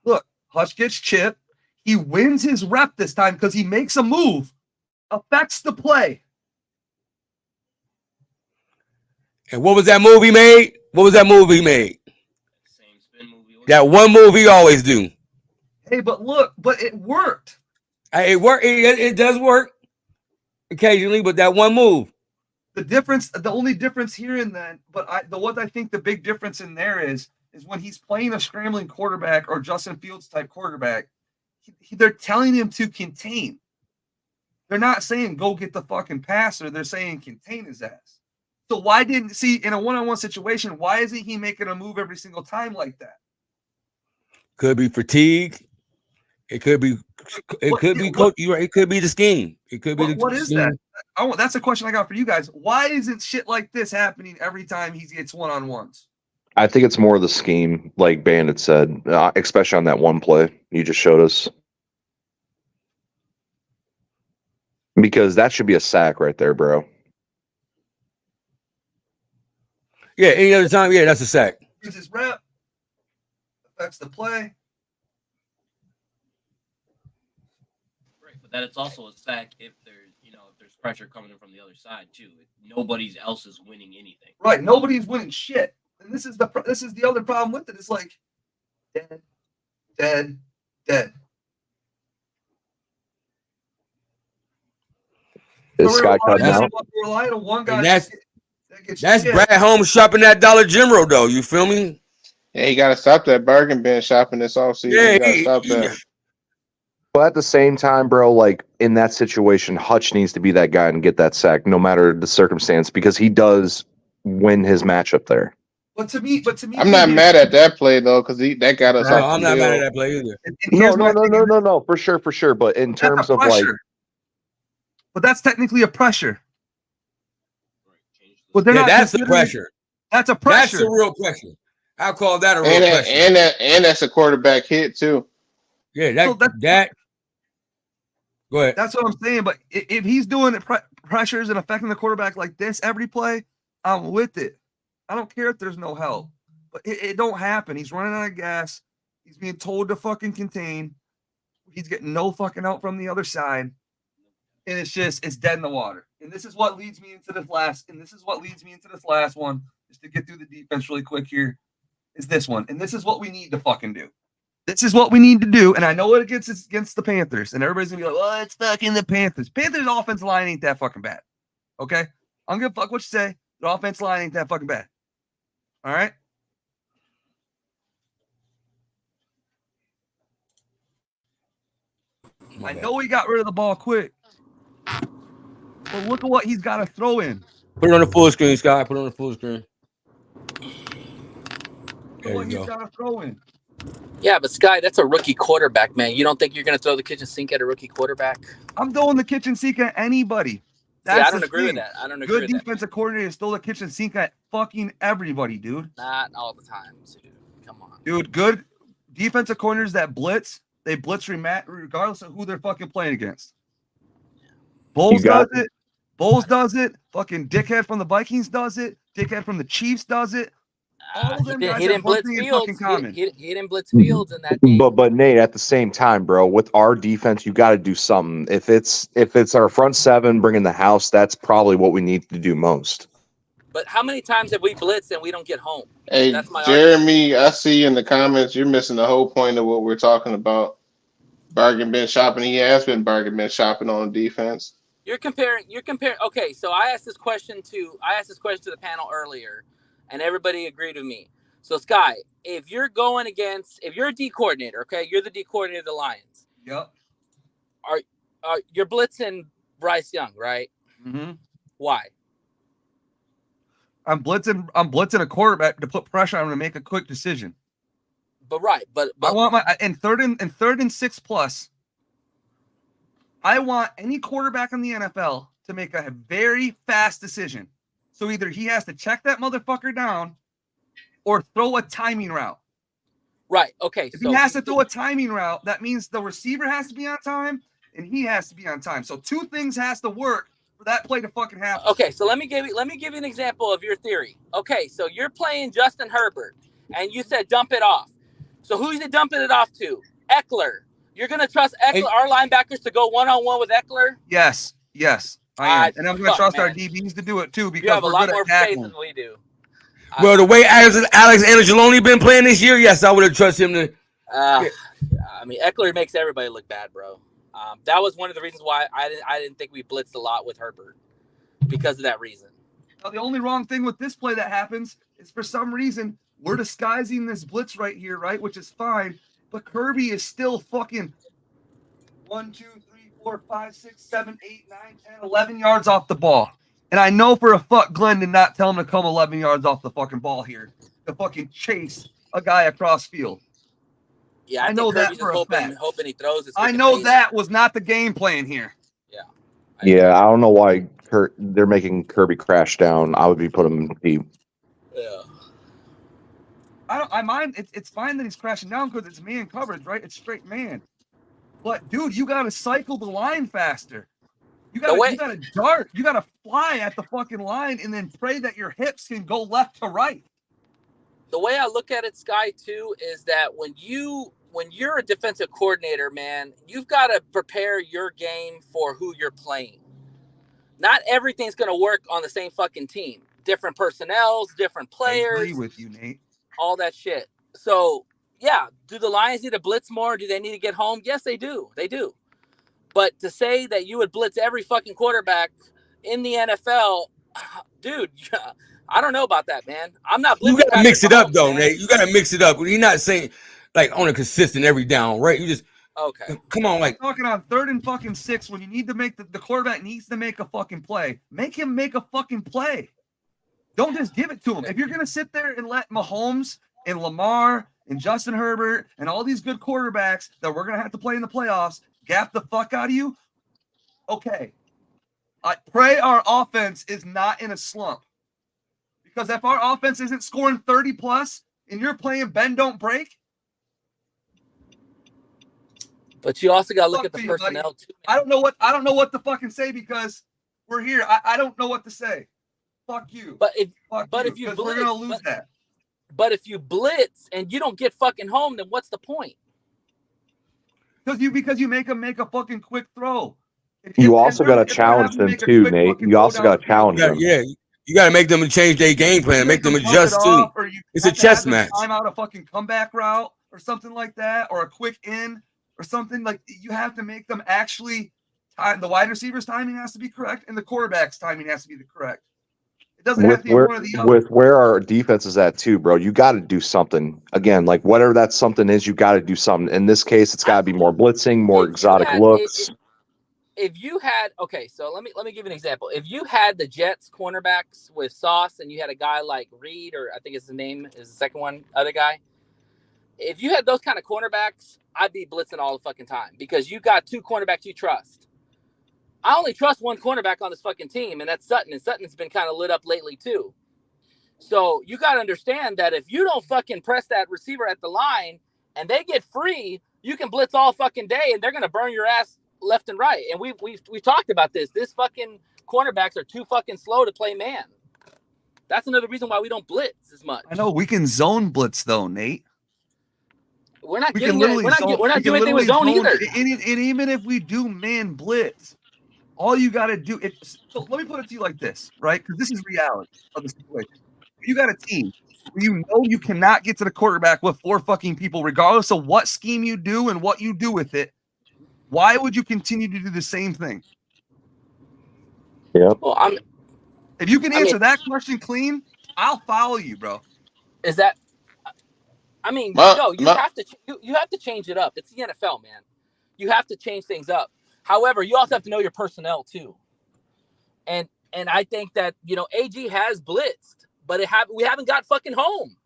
Speaker 7: Look, Hutch gets chipped. He wins his rep this time because he makes a move, affects the play.
Speaker 3: And what was that move he made?
Speaker 8: Same spin movie.
Speaker 3: That one move he always do.
Speaker 7: Hey, but it worked.
Speaker 3: It worked. It does work occasionally, but that one move.
Speaker 7: The only difference here and then, what I think the big difference in there is when he's playing a scrambling quarterback or Justin Fields type quarterback, they're telling him to contain. They're not saying go get the fucking passer. They're saying contain his ass. So why didn't in a one-on-one situation? Why isn't he making a move every single time like that?
Speaker 3: Could be fatigue. It could be. It could be coach. It could be the scheme. It could be.
Speaker 7: What is that? That's a question I got for you guys. Why isn't shit like this happening every time he gets one-on-ones?
Speaker 1: I think it's more of the scheme, like Bandit said, especially on that one play you just showed us. Because that should be a sack right there, bro.
Speaker 3: Yeah, any other time, yeah, that's a sack.
Speaker 7: Gives his rep, affects the play.
Speaker 8: Right, but that it's also a sack if there's pressure coming in from the other side too. Nobody else is winning anything.
Speaker 7: Right, nobody's winning shit, and this is the other problem with it. It's like dead, dead, dead.
Speaker 1: Is Scott cutting out?
Speaker 7: Relying on one guy.
Speaker 3: That's Brad Holmes shopping that Dollar General, though. You feel me?
Speaker 5: Yeah, you got to stop that bargain bin shopping this offseason.
Speaker 3: Yeah,
Speaker 5: You got to stop that.
Speaker 1: But at the same time, bro, like in that situation, Hutch needs to be that guy and get that sack, no matter the circumstance, because he does win his matchup there.
Speaker 7: But to me,
Speaker 5: I'm not mad at that play though, because that got us.
Speaker 3: No, I'm not mad at that play either.
Speaker 1: No, for sure. But in terms of like,
Speaker 7: but that's technically a pressure. But
Speaker 3: that's the pressure.
Speaker 7: That's a pressure.
Speaker 3: That's a real pressure. I'll call that a real pressure.
Speaker 5: And that's a quarterback hit too.
Speaker 3: Yeah, that. Go ahead.
Speaker 7: That's what I'm saying. But if he's doing pressures and affecting the quarterback like this every play, I'm with it. I don't care if there's no help. But it don't happen. He's running out of gas. He's being told to fucking contain. He's getting no fucking help from the other side. And it's dead in the water. And this is what leads me into this last one, just to get through the defense really quick here, is this one. And this is what we need to fucking do. This is what we need to do. And I know it's against the Panthers. And everybody's going to be like, well, it's fucking the Panthers. Panthers' offensive line ain't that fucking bad. Okay? I'm going to fuck what you say. The offensive line ain't that fucking bad. All right? I know he got rid of the ball quick. But look at what he's got to throw in.
Speaker 3: Put it on the full screen, Scott. Put it on the full screen.
Speaker 7: Look what he's got to throw in.
Speaker 2: Yeah, but Sky, that's a rookie quarterback, man. You don't think you're going to throw the kitchen sink at a rookie quarterback?
Speaker 7: I'm throwing the kitchen sink at anybody.
Speaker 2: I don't agree with that.
Speaker 7: Good defensive coordinators throw the kitchen sink at fucking everybody, dude.
Speaker 2: Not all the time, dude. Come on.
Speaker 7: Dude, good defensive coordinators that blitz, they blitz regardless of who they're fucking playing against. Bowles does it. Bowles does it. Fucking dickhead from the Vikings does it. Dickhead from the Chiefs does it. All of them guys
Speaker 2: didn't blitz Fields. He didn't blitz Fields in that game.
Speaker 1: But Nate, at the same time, bro, with our defense, you got to do something. If it's our front seven bringing the house, that's probably what we need to do most.
Speaker 2: But how many times have we blitzed and we don't get home?
Speaker 5: Hey,
Speaker 2: that's my
Speaker 5: Jeremy, I see in the comments you're missing the whole point of what we're talking about. Bargain bin shopping. He has been bargain bin shopping on defense.
Speaker 2: You're comparing. Okay, so I asked this question to the panel earlier, and everybody agreed with me. So Sky, if you're a D coordinator, okay, you're the D coordinator of the Lions.
Speaker 7: Yep.
Speaker 2: You're blitzing Bryce Young, right?
Speaker 7: Mm-hmm.
Speaker 2: Why?
Speaker 7: I'm blitzing a quarterback to put pressure on him to make a quick decision.
Speaker 2: But
Speaker 7: I want in third and 6+. I want any quarterback in the NFL to make a very fast decision. So either he has to check that motherfucker down or throw a timing route.
Speaker 2: Right. Okay.
Speaker 7: If he has to throw a timing route, that means the receiver has to be on time and he has to be on time. So two things has to work for that play to fucking happen.
Speaker 2: Okay, so let me give you an example of your theory. Okay, so you're playing Justin Herbert and you said dump it off. So who's he dumping it off to? Eckler. You're going to trust Eckler, our linebackers, to go one-on-one with Eckler?
Speaker 7: Yes, I am. And I'm going to trust our DBs to do it, too, because we're good at tackling.
Speaker 2: Than we do.
Speaker 3: Well, the way Alex Angeloni been playing this year, yes, I would have trusted him to.
Speaker 2: I mean, Eckler makes everybody look bad, bro. That was one of the reasons why I didn't think we blitzed a lot with Herbert, because of that reason.
Speaker 7: Now, the only wrong thing with this play that happens is for some reason we're disguising this blitz right here, right, which is fine. But Kirby is still fucking 1, 2, 3, 4, 5, 6, 7, 8, 9, 10, 11 yards off the ball. And I know for a fuck Glenn did not tell him to come 11 yards off the fucking ball here to fucking chase a guy across field.
Speaker 2: Yeah,
Speaker 7: I know that for a fact.
Speaker 2: Hoping he throws.
Speaker 7: I know that was not the game plan here.
Speaker 1: Yeah, I don't know why they're making Kirby crash down. I would be putting him deep.
Speaker 2: Yeah.
Speaker 7: I mind. It's fine that he's crashing down because it's man coverage, right? It's straight man. But dude, you gotta cycle the line faster. You gotta dart. You gotta fly at the fucking line and then pray that your hips can go left to right.
Speaker 2: The way I look at it, Sky, too, is that when you're a defensive coordinator, man, you've got to prepare your game for who you're playing. Not everything's going to work on the same fucking team. Different personnels, different players.
Speaker 7: I agree with you, Nate.
Speaker 2: All that shit. So, yeah, do the Lions need to blitz more? Do they need to get home? Yes, they do. They do. But to say that you would blitz every fucking quarterback in the NFL, dude, I don't know about that, man. I'm not blitzing.
Speaker 3: You got to mix it up, though,
Speaker 2: man.
Speaker 3: Nate. You got to mix it up. You're not saying like on a consistent every down, right? You just
Speaker 2: okay.
Speaker 3: Come on, like
Speaker 7: talking on 3rd and fucking 6 when you need to make the quarterback needs to make a fucking play. Make him make a fucking play. Don't just give it to him. If you're gonna sit there and let Mahomes and Lamar and Justin Herbert and all these good quarterbacks that we're gonna have to play in the playoffs gap the fuck out of you, okay. I pray our offense is not in a slump. Because if our offense isn't scoring 30 plus and you're playing bend don't break.
Speaker 2: But you also got to look at the personnel too.
Speaker 7: I don't know what to fucking say because we're here. I don't know what to say. Fuck you.
Speaker 2: But if you blitz,
Speaker 7: we're gonna lose that.
Speaker 2: But if you blitz and you don't get fucking home, then what's the point?
Speaker 7: Because you make them make a fucking quick throw.
Speaker 1: You also got to challenge them too, Nate. You also got to challenge them.
Speaker 3: Yeah, you got to make them change their game plan, make them adjust too. It's a chess match.
Speaker 7: Time out a fucking comeback route or something like that, or a quick in or something like. You have to make them actually. The wide receiver's timing has to be correct, and the quarterback's timing has to be correct. It doesn't have to be one or the other.
Speaker 1: With where our defense is at too, bro, you got to do something. Again, like whatever that something is, you got to do something. In this case, it's got to be more blitzing, more exotic looks.
Speaker 2: If you had so let me give you an example. If you had the Jets cornerbacks with Sauce and you had a guy like Reed, or I think his name is the second one, other guy. If you had those kind of cornerbacks, I'd be blitzing all the fucking time because you got 2 cornerbacks you trust. I only trust 1 cornerback on this fucking team, and that's Sutton. And Sutton's been kind of lit up lately too. So you got to understand that if you don't fucking press that receiver at the line and they get free, you can blitz all fucking day and they're going to burn your ass left and right. And we've talked about this. This fucking cornerbacks are too fucking slow to play man. That's another reason why we don't blitz as much.
Speaker 7: I know we can zone blitz though, Nate.
Speaker 2: We're not doing anything with zone either.
Speaker 7: And even if we do man blitz, all you got to do so let me put it to you like this, right? Because this is reality of the situation. You got a team where you know you cannot get to the quarterback with 4 fucking people, regardless of what scheme you do and what you do with it. Why would you continue to do the same thing?
Speaker 1: Yeah.
Speaker 2: Well,
Speaker 7: if you can answer that question clean, I'll follow you, bro.
Speaker 2: Is that? I mean, no. You have to change it up. It's the NFL, man. You have to change things up. However, you also have to know your personnel too. And I think that AG has blitzed, but we haven't got fucking home.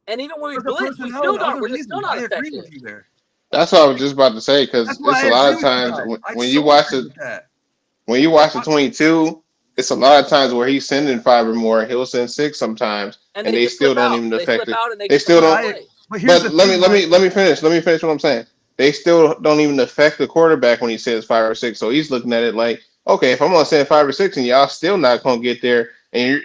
Speaker 2: And even when we blitz, we're still not effective.
Speaker 5: That's what I was just about to say, because it's a lot of times when you watch the 22, it's a lot of times where he's sending 5 or more. He'll send 6 sometimes, and they still don't even affect it. They still don't. But let me finish. Let me finish what I'm saying. They still don't even affect the quarterback when he says 5 or 6. So he's looking at it like, okay, if I'm gonna send 5 or 6 and y'all still not gonna get there, and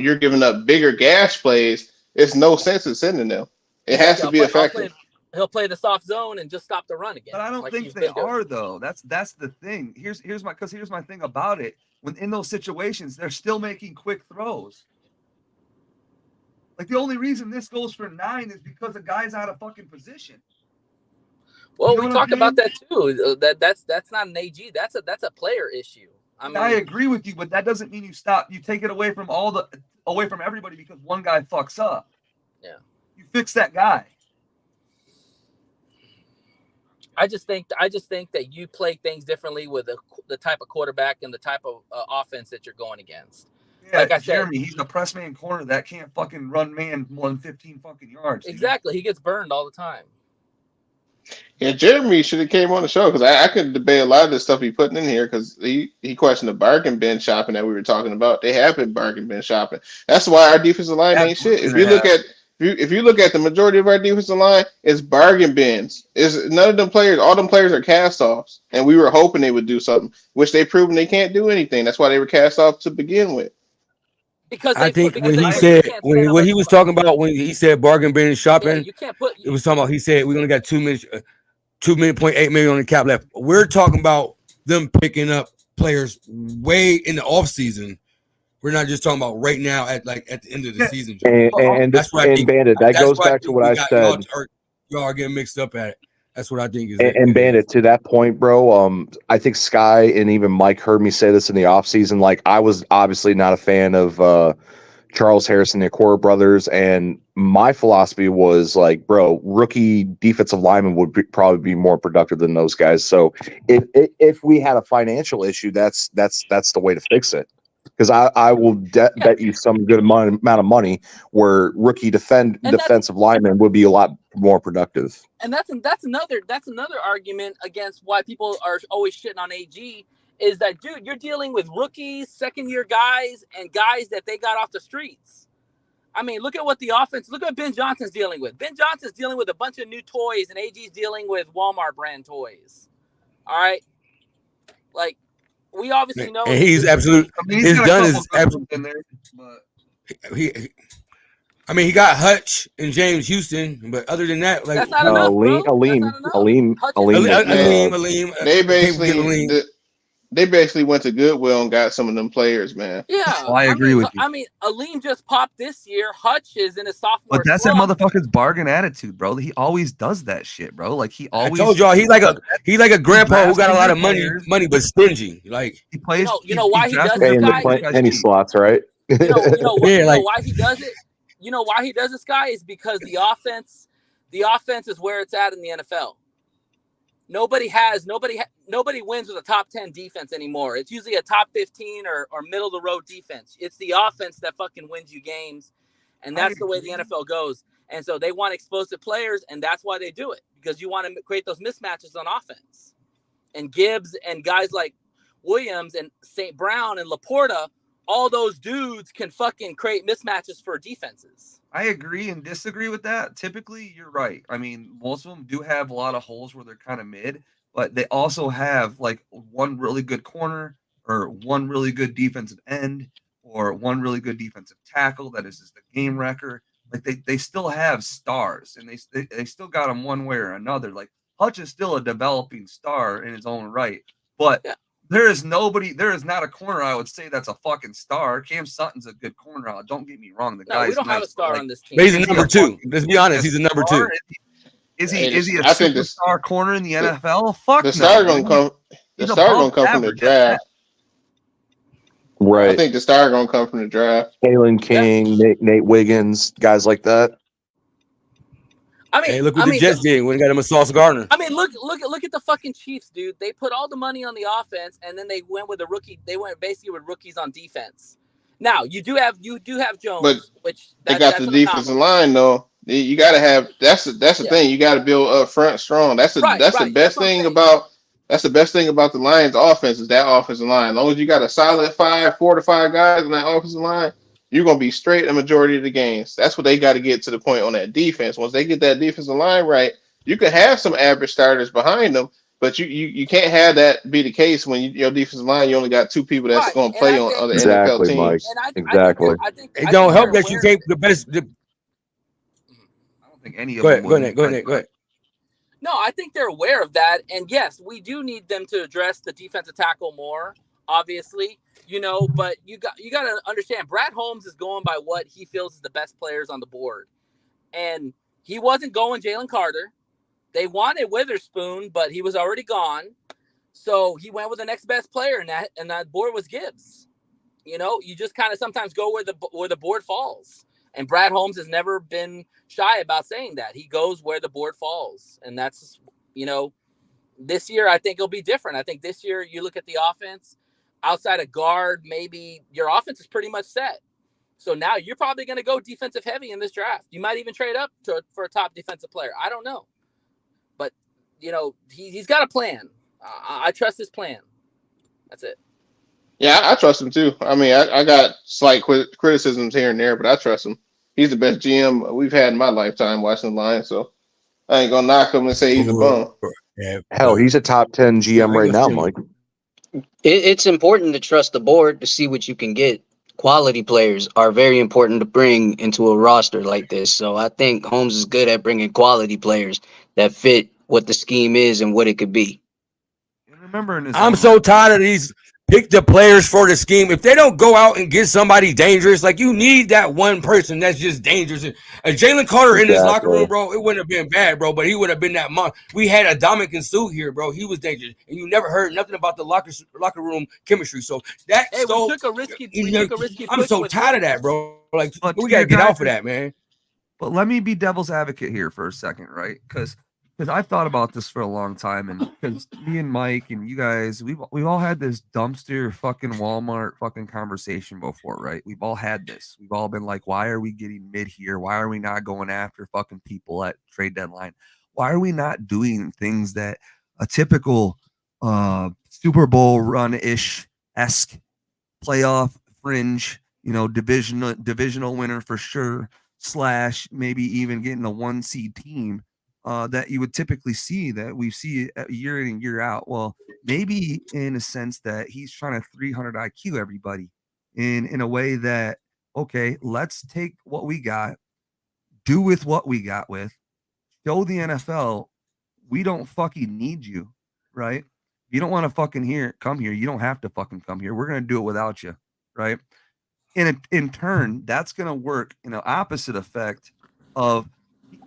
Speaker 5: you're giving up bigger gas plays, it's no sense in sending them. It has to be effective.
Speaker 2: He'll play the soft zone and just stop the run again.
Speaker 7: But I don't think they are though. That's the thing. Here's my thing about it. When in those situations, they're still making quick throws. Like the only reason this goes for 9 is because the guy's out of fucking position.
Speaker 2: Well, we talked about that too. That's not an AG. That's a player issue.
Speaker 7: I agree with you, but that doesn't mean you stop. You take it away from everybody because one guy fucks up.
Speaker 2: Yeah.
Speaker 7: You fix that guy.
Speaker 2: I just think that you play things differently with the type of quarterback and the type of offense that you're going against.
Speaker 7: Yeah, like I said, Jeremy, he's a press man corner that can't fucking run man more than 15 fucking yards.
Speaker 2: Exactly, he gets burned all the time.
Speaker 5: Yeah, Jeremy should have came on the show because I could debate a lot of the stuff he's putting in here because he questioned the bargain bin shopping that we were talking about. They have been bargain bin shopping. That's why our defensive line ain't shit. If you look at the majority of our defensive line, it's bargain bins. Is none of them players, all them players are cast offs, and we were hoping they would do something, which they've proven they can't do anything. That's why they were cast off to begin with.
Speaker 2: because
Speaker 3: I
Speaker 2: they put
Speaker 3: think
Speaker 2: because
Speaker 3: when
Speaker 2: they
Speaker 3: he
Speaker 2: put you
Speaker 3: said
Speaker 2: can't spend
Speaker 3: when
Speaker 2: unless
Speaker 3: he
Speaker 2: you
Speaker 3: was talking about when he said bargain bin
Speaker 2: yeah
Speaker 3: shopping,
Speaker 2: you can't put
Speaker 3: it was talking about he said we only got 2.8 million on the cap left. We're talking about them picking up players way in the off season. We're not just talking about right now at the end of the
Speaker 7: Yeah.
Speaker 3: season, Joe.
Speaker 1: And
Speaker 3: That's what I think.
Speaker 1: Bandit, that
Speaker 3: That's
Speaker 1: goes
Speaker 3: what I
Speaker 1: back to
Speaker 3: think
Speaker 1: what
Speaker 3: we
Speaker 1: I
Speaker 3: got.
Speaker 1: said.
Speaker 3: Y'all are getting mixed up at it. That's what I think is
Speaker 1: And Bandit, to that point, bro, I think Sky and even Mike heard me say this in the offseason. Like, I was obviously not a fan of Charles Harrison, the Akora brothers, and my philosophy was like, bro, rookie defensive linemen would probably be more productive than those guys. So if we had a financial issue, that's the way to fix it. Because I will bet you some good amount of money where rookie defensive linemen would be a lot more productive.
Speaker 2: and that's another argument against why people are always shitting on AG is that, dude, you're dealing with rookies, second-year guys, and guys that they got off the streets. I mean, look at what Ben Johnson's dealing with. Ben Johnson's dealing with a bunch of new toys, and AG's dealing with Walmart brand toys. All right? Like, we obviously know.
Speaker 3: And he's absolute.
Speaker 7: I mean, he's got a couple good ones in there, but
Speaker 3: he got Hutch and James Houston, but other than that, like
Speaker 2: that's not enough, bro.
Speaker 3: Aleem.
Speaker 5: They basically went to Goodwill and got some of them players, man.
Speaker 2: Yeah,
Speaker 7: I agree with you.
Speaker 2: I mean, Aleem just popped this year. Hutch is in his sophomore.
Speaker 7: But that's that motherfucker's bargain attitude, bro. He always does that shit, bro. Like he always.
Speaker 3: I told y'all he's like a grandpa who got a lot of money but stingy. Like
Speaker 7: he plays.
Speaker 2: You know why he does
Speaker 1: paying
Speaker 2: this, guy?
Speaker 1: any slots, right?
Speaker 2: You know why he does it? You know why he does this, guy? Is because the offense is where it's at in the NFL. Nobody wins with a top 10 defense anymore. It's usually a top 15 or middle of the road defense. It's the offense that fucking wins you games. And that's the way the NFL goes. And so they want explosive players, and that's why they do it, because you want to create those mismatches on offense. And Gibbs and guys like Williams and St. Brown and Laporta, all those dudes can fucking create mismatches for defenses.
Speaker 7: I agree and disagree with that. Typically, you're right. I mean, most of them do have a lot of holes where they're kind of mid, but they also have like one really good corner or one really good defensive end or one really good defensive tackle that is just a game wrecker. Like they still have stars, and they still got them one way or another. Like Hutch is still a developing star in his own right, but there is not a corner I would say that's a fucking star. Cam Sutton's a good corner out. Don't get me wrong.
Speaker 2: We don't have a star on this team.
Speaker 3: But he's a number two. Let's be honest, he's a number two.
Speaker 7: Is he a superstar corner in the NFL? Fuck no.
Speaker 5: The star gonna come from the draft.
Speaker 1: Right.
Speaker 5: I think the star gonna come from the draft.
Speaker 1: Kalen King, Nate Wiggins, guys like that.
Speaker 2: I mean,
Speaker 3: hey, look what the Jets did when they got him a Sauce Gardner.
Speaker 2: I mean, look at the fucking Chiefs, dude. They put all the money on the offense, and then they went with a rookie. They went basically with rookies on defense. Now you do have Jones,
Speaker 5: but
Speaker 2: which
Speaker 5: they got the defensive line though. You got to have that's the thing. You got to build up front strong. That's the best thing about the Lions' offense is that offensive line. As long as you got a solid 4 to 5 guys in that offensive line, you're gonna be straight a majority of the games. That's what they got to get to the point on that defense. Once they get that defensive line right, you can have some average starters behind them, but you can't have that be the case when your defensive line you only got 2 people that's going to play on other NFL teams.
Speaker 1: Mike. Exactly.
Speaker 3: It don't help that you take the best. I
Speaker 7: don't think any of
Speaker 3: them.
Speaker 7: Go
Speaker 3: ahead.
Speaker 2: No, I think they're aware of that, and yes, we do need them to address the defensive tackle more. Obviously, but you got to understand, Brad Holmes is going by what he feels is the best players on the board, and he wasn't going Jalen Carter. They wanted Witherspoon, but he was already gone, so he went with the next best player, and that board was Gibbs. You just kind of sometimes go where the board falls, and Brad Holmes has never been shy about saying that. He goes where the board falls, and that's this year I think it'll be different. I think this year you look at the offense. Outside of guard, maybe your offense is pretty much set. So now you're probably going to go defensive heavy in this draft. You might even trade up for a top defensive player. I don't know. But, he's got a plan. I trust his plan. That's it.
Speaker 5: Yeah, I trust him too. I mean, I got slight criticisms here and there, but I trust him. He's the best GM we've had in my lifetime watching the Lions. So I ain't gonna knock him and say he's a bum.
Speaker 3: Yeah,
Speaker 1: Hell, he's a top 10 GM right now, Mike.
Speaker 6: It's important to trust the board to see what you can get. Quality players are very important to bring into a roster like this. So I think Holmes is good at bringing quality players that fit what the scheme is and what it could be.
Speaker 7: And remember, in his
Speaker 3: I'm
Speaker 7: own
Speaker 3: so
Speaker 7: right,
Speaker 3: tired of these pick the players for the scheme. If they don't go out and get somebody dangerous, like you need that one person that's just dangerous. Jalen Carter in his locker room, bro, it wouldn't have been bad, bro, but he would have been that month. We had a Dominican Sue here, bro. He was dangerous, and you never heard nothing about the locker room chemistry. So that
Speaker 2: Hey, we took a risky. We took a risky.
Speaker 3: I'm
Speaker 2: push
Speaker 3: so
Speaker 2: with
Speaker 3: tired of
Speaker 2: Williams.
Speaker 3: that, bro. Like
Speaker 7: But
Speaker 3: we
Speaker 7: to
Speaker 3: gotta
Speaker 7: your
Speaker 3: get off of
Speaker 7: guys'
Speaker 3: that, man.
Speaker 7: But let me be devil's advocate here for a second, right? Because I've thought about this for a long time, and because me and Mike and you guys, we've all had this dumpster fucking Walmart fucking conversation before, right? We've all had this. We've all been like, why are we getting mid here? Why are we not going after fucking people at trade deadline? Why are we not doing things that a typical Super Bowl run-ish esque playoff fringe, divisional winner for sure, / maybe even getting a 1 seed team that you would typically see, that we see year in and year out. Well, maybe in a sense that he's trying to 300 IQ everybody in a way that, okay, let's take what we got, do with what we got with, show the NFL we don't fucking need you, right? If you don't want to fucking come here, you don't have to fucking come here. We're going to do it without you, right? In turn, that's going to work in an opposite effect of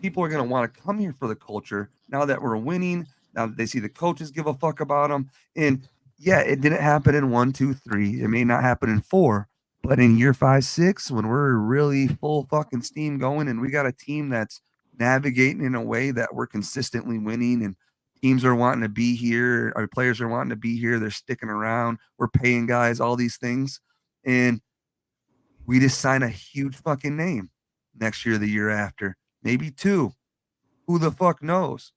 Speaker 7: people are going to want to come here for the culture now that we're winning, now that they see the coaches give a fuck about them. And yeah, it didn't happen in 1, 2, 3. It may not happen in 4, but in year 5, 6, when we're really full fucking steam going and we got a team that's navigating in a way that we're consistently winning and teams are wanting to be here, our players are wanting to be here, they're sticking around, we're paying guys, all these things. And we just sign a huge fucking name next year, the year after, maybe 2. Who the fuck knows?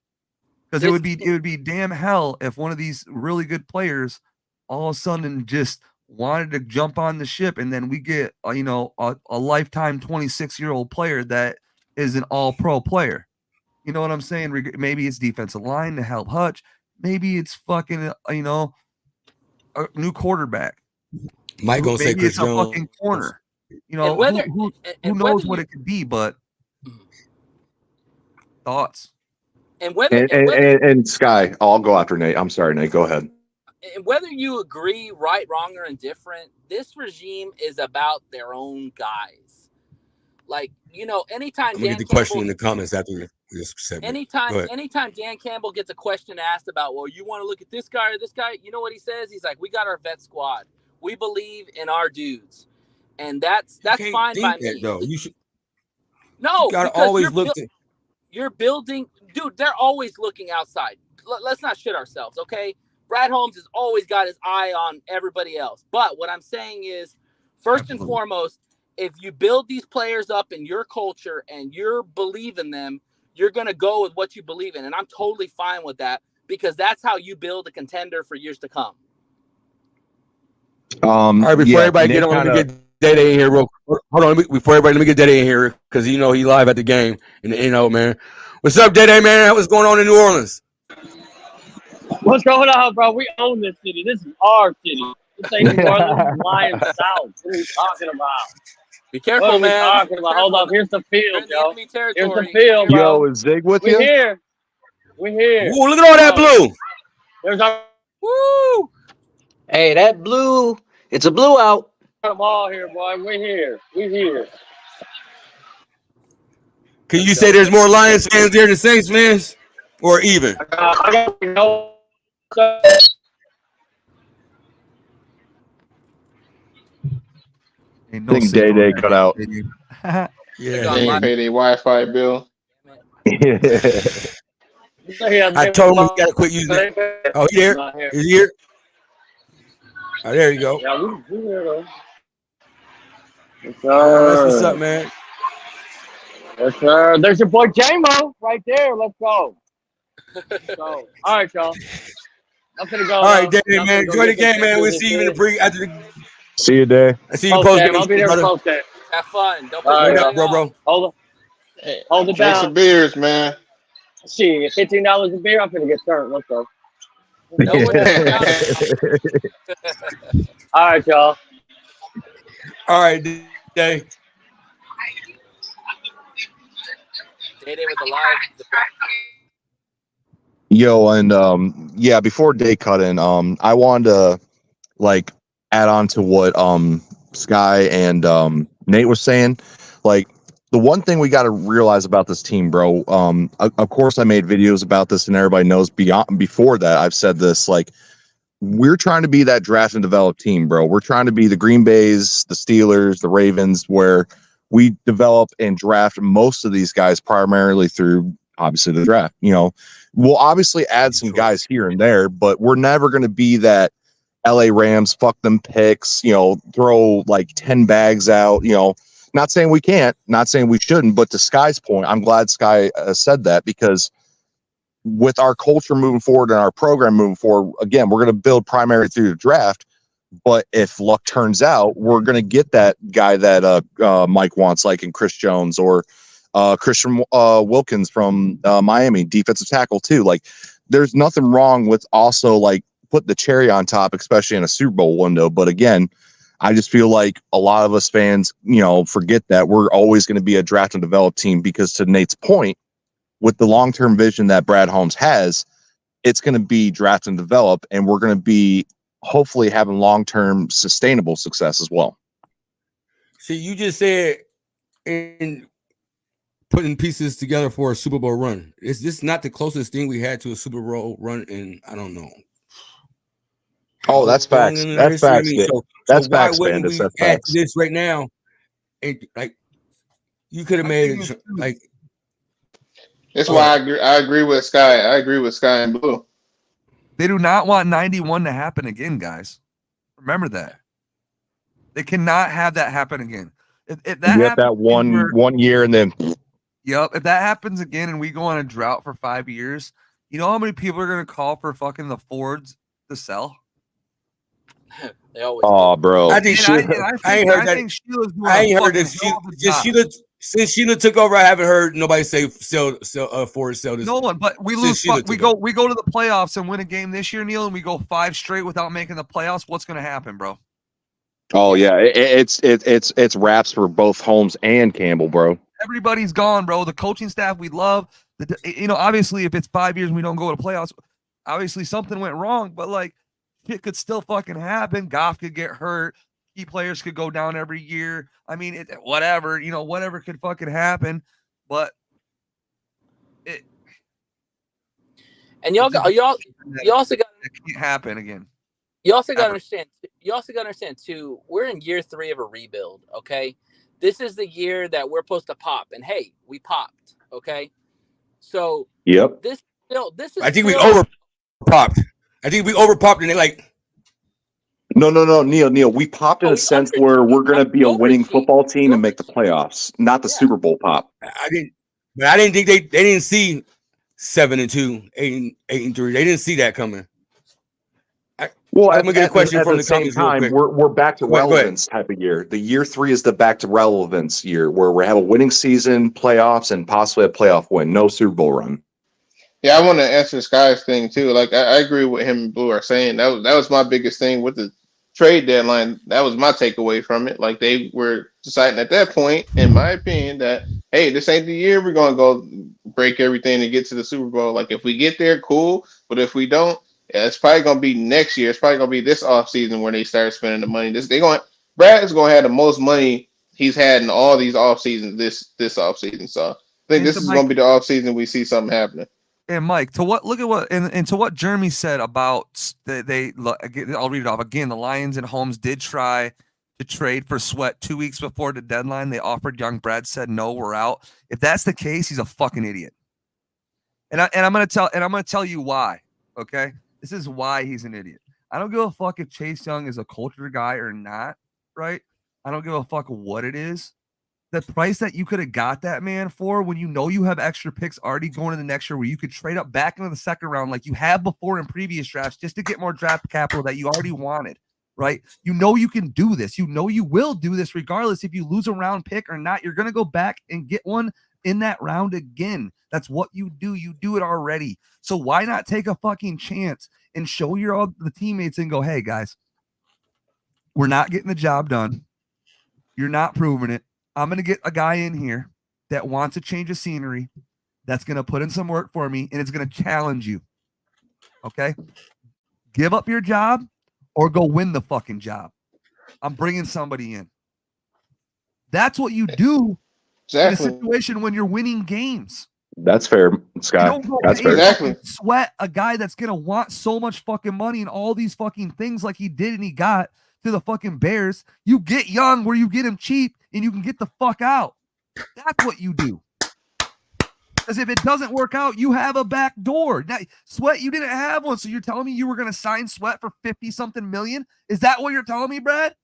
Speaker 7: Because it would be damn hell if one of these really good players all of a sudden just wanted to jump on the ship, and then we get a lifetime 26-year-old player that is an all-pro player. You know what I'm saying? Maybe it's defensive line to help Hutch. Maybe it's fucking a new quarterback.
Speaker 3: Mike gonna say
Speaker 7: Maybe
Speaker 3: Chris
Speaker 7: it's a
Speaker 3: Jones.
Speaker 7: fucking corner.
Speaker 2: And whether-
Speaker 7: who
Speaker 2: and
Speaker 7: knows
Speaker 2: whether
Speaker 7: what
Speaker 2: you-
Speaker 7: it could be, but thoughts.
Speaker 2: And whether
Speaker 1: And Sky, I'll go after Nate. I'm sorry, Nate. Go ahead.
Speaker 2: and whether you agree, right, wrong, or indifferent, this regime is about their own guys. Like, anytime
Speaker 3: I'm gonna
Speaker 2: Dan
Speaker 3: get the question
Speaker 2: Campbell,
Speaker 3: in the comments after this segment. Go ahead.
Speaker 2: anytime Dan Campbell gets a question asked about, well, you want to look at this guy or this guy, you know what he says? He's like, we got our vet squad. We believe in our dudes. And that's fine by me.
Speaker 3: Though. You should
Speaker 2: No,
Speaker 3: gotta
Speaker 2: because
Speaker 3: always look
Speaker 2: you're building, dude, they're always looking outside. Let's not shit ourselves, okay? Brad Holmes has always got his eye on everybody else. But what I'm saying is, first and foremost, if you build these players up in your culture and you believe in them, you're going to go with what you believe in. And I'm totally fine with that because that's how you build a contender for years to come.
Speaker 3: All right, before everybody get on, let me get Dede in here, bro. Hold on, before everybody, let me get Dede in here because he live at the game. And man, what's up, Dede, man? What's going on in New Orleans?
Speaker 10: What's going on, bro? We own this city. This is our city. This ain't New Orleans, Lions South. What are you talking about?
Speaker 2: Be careful,
Speaker 10: what are
Speaker 2: man.
Speaker 10: We talking about? Hold on. Here's the field, yo. Here's the field,
Speaker 1: bro.
Speaker 10: Yo,
Speaker 1: is Zig with
Speaker 10: we
Speaker 1: you?
Speaker 10: Here. We here.
Speaker 3: Ooh, look at all that blue.
Speaker 10: There's our
Speaker 2: woo.
Speaker 6: Hey, that blue. It's a blue out.
Speaker 10: Them all here, boy. We here. We here.
Speaker 3: Can you say there's more Lions fans there than Saints fans, or even?
Speaker 10: I got no.
Speaker 1: I think Day cut out.
Speaker 5: Yeah, they ain't pay their Wi-Fi bill.
Speaker 3: I told him he got to quit using it. Oh, he there? Is he here? Oh, there you go.
Speaker 10: Yeah, we here though. Yes,
Speaker 3: That's what's up, man.
Speaker 10: Yes, sir. There's your boy J-Mo right there. Let's go. Let's go. All right, y'all. I'm gonna go.
Speaker 3: All right, Danny, man. Enjoy the game, man. We'll see you in the after the.
Speaker 1: See you, Day.
Speaker 3: I see you
Speaker 10: post
Speaker 3: post
Speaker 10: game. I'll be there post game.
Speaker 2: Have fun. Don't
Speaker 10: All
Speaker 2: put
Speaker 10: right,
Speaker 3: Word
Speaker 2: your
Speaker 3: up,
Speaker 2: money
Speaker 3: bro.
Speaker 2: off.
Speaker 3: Bro.
Speaker 10: Hold it
Speaker 5: Drink some
Speaker 10: down.
Speaker 5: beers, man.
Speaker 10: Shit, $15 a beer. I'm finna get turned. Let's go.
Speaker 2: No one
Speaker 5: All
Speaker 2: not.
Speaker 10: All right, y'all.
Speaker 3: All right, Day.
Speaker 2: Day with the live.
Speaker 1: Yo, and yeah, before day cut in, I wanted to like add on to what Sky and Nate was saying. Like the one thing we got to realize about this team, bro. Of course, I made videos about this, and everybody knows before that I've said this. Like we're trying to be that draft and develop team, bro. We're trying to be the Green Bays, the Steelers, the Ravens, where we develop and draft most of these guys primarily through obviously the draft. You know, we'll obviously add some guys here and there, but we're never going to be that LA Rams, fuck them picks, you know, throw like 10 bags out, you know, not saying we can't, not saying we shouldn't, but to Sky's point, I'm glad Sky said that because with our culture moving forward and our program moving forward, again, we're going to build primary through the draft. But if luck turns out, we're going to get that guy that Mike wants, like in Chris Jones or Christian Wilkins from Miami, defensive tackle too. Like, there's nothing wrong with also like put the cherry on top, especially in a Super Bowl window. But again, I just feel like a lot of us fans, you know, forget that we're always going to be a draft and develop team because to Nate's point, with the long-term vision that Brad Holmes has, it's going to be draft and develop, and we're going to be hopefully having long-term sustainable success as well.
Speaker 3: See, you just said in putting pieces together for a Super Bowl run. Is this not the closest thing we had to a Super Bowl run in, I don't know.
Speaker 1: Oh, that's facts. That's facts. That's
Speaker 3: why
Speaker 1: facts,
Speaker 3: wouldn't
Speaker 1: Bandits.
Speaker 3: we
Speaker 1: That's
Speaker 3: add
Speaker 1: facts.
Speaker 3: this right now? And like you could have made it like
Speaker 5: That's why I agree with Sky. I agree with Sky and Blue.
Speaker 7: They do not want 91 to happen again, guys. Remember that. They cannot have that happen again. If that
Speaker 1: you
Speaker 7: happens,
Speaker 1: get that one year and then
Speaker 7: yep. If that happens again and we go on a drought for 5 years, you know how many people are going to call for fucking the Fords to sell?
Speaker 2: They always.
Speaker 1: Oh, bro.
Speaker 3: I think
Speaker 7: I
Speaker 3: ain't heard that.
Speaker 7: think Sheila's doing
Speaker 3: I ain't
Speaker 7: a
Speaker 3: heard
Speaker 7: fucking
Speaker 3: this.
Speaker 7: hell of a
Speaker 3: Just
Speaker 7: job.
Speaker 3: since Sheila took over, I haven't heard nobody say Ford sell this.
Speaker 7: No one, but we lose. We go to the playoffs and win a game this year, Neil, and we go 5 straight without making the playoffs. What's going to happen, bro?
Speaker 1: Oh yeah, it's wraps for both Holmes and Campbell, bro.
Speaker 7: Everybody's gone, bro. The coaching staff we love. Obviously, if it's 5 years and we don't go to playoffs, obviously something went wrong. But like, it could still fucking happen. Goff could get hurt. Key players could go down every year. I mean, whatever could fucking happen. But
Speaker 2: and y'all also got
Speaker 7: it can't happen again.
Speaker 2: You also got to understand. You also got to understand too. We're in year 3 of a rebuild. Okay, this is the year that we're supposed to pop, and hey, we popped. Okay, so
Speaker 1: yep.
Speaker 2: This is.
Speaker 3: I think we over popped. I think we over popped, and they like.
Speaker 1: No, Neil. We popped in a sense where we're going to be a winning football team and make the playoffs, not the Super Bowl pop.
Speaker 3: I didn't think they didn't see 7-2, 8-3. They didn't see that coming.
Speaker 1: Well,
Speaker 3: I'm gonna get a question from the
Speaker 1: same
Speaker 3: comments real
Speaker 1: time.
Speaker 3: quick.
Speaker 1: We're back to relevance type of year. The year 3 is the back to relevance year where we have a winning season, playoffs, and possibly a playoff win. No Super Bowl run.
Speaker 5: Yeah, I want to answer Sky's thing too. Like I agree with him and Blue are saying. That was my biggest thing with the trade deadline. That was my takeaway from it. Like they were deciding at that point, in my opinion, that hey, this ain't the year we're gonna go break everything and get to the Super Bowl. Like if we get there, cool. But if we don't, yeah, it's probably gonna be next year. It's probably gonna be this offseason where they start spending the money. Brad's gonna have the most money he's had in all these off seasons this offseason. So I think this is gonna be the off season we see something happening.
Speaker 7: And Mike, to what Jeremy said about I'll read it off again. The Lions and Holmes did try to trade for Sweat 2 weeks before the deadline. They offered young Brad, said no, we're out. If that's the case, he's a fucking idiot. And I'm gonna tell you why. Okay, this is why he's an idiot. I don't give a fuck if Chase Young is a culture guy or not. Right? I don't give a fuck what it is. The price that you could have got that man for when you know you have extra picks already going into the next year where you could trade up back into the second round like you have before in previous drafts just to get more draft capital that you already wanted. right? You know you can do this. You know you will do this regardless if you lose a round pick or not. You're going to go back and get one in that round again. That's what you do. You do it already. So why not take a fucking chance and show the teammates and go, hey, guys, we're not getting the job done. You're not proving it. I'm going to get a guy in here that wants a change of scenery, that's going to put in some work for me, and it's going to challenge you. Okay? Give up your job or go win the fucking job. I'm bringing somebody in. That's what you do in a situation when you're winning games.
Speaker 1: That's fair, Scott. That's fair.
Speaker 5: Exactly.
Speaker 7: Sweat a guy that's going to want so much fucking money and all these fucking things like he did and he got to the fucking Bears. You get young where you get him cheap and you can get the fuck out. That's what you do. Because if it doesn't work out, you have a back door. Now, Sweat, you didn't have one, so you're telling me you were going to sign Sweat for 50-something million? Is that what you're telling me, Brad?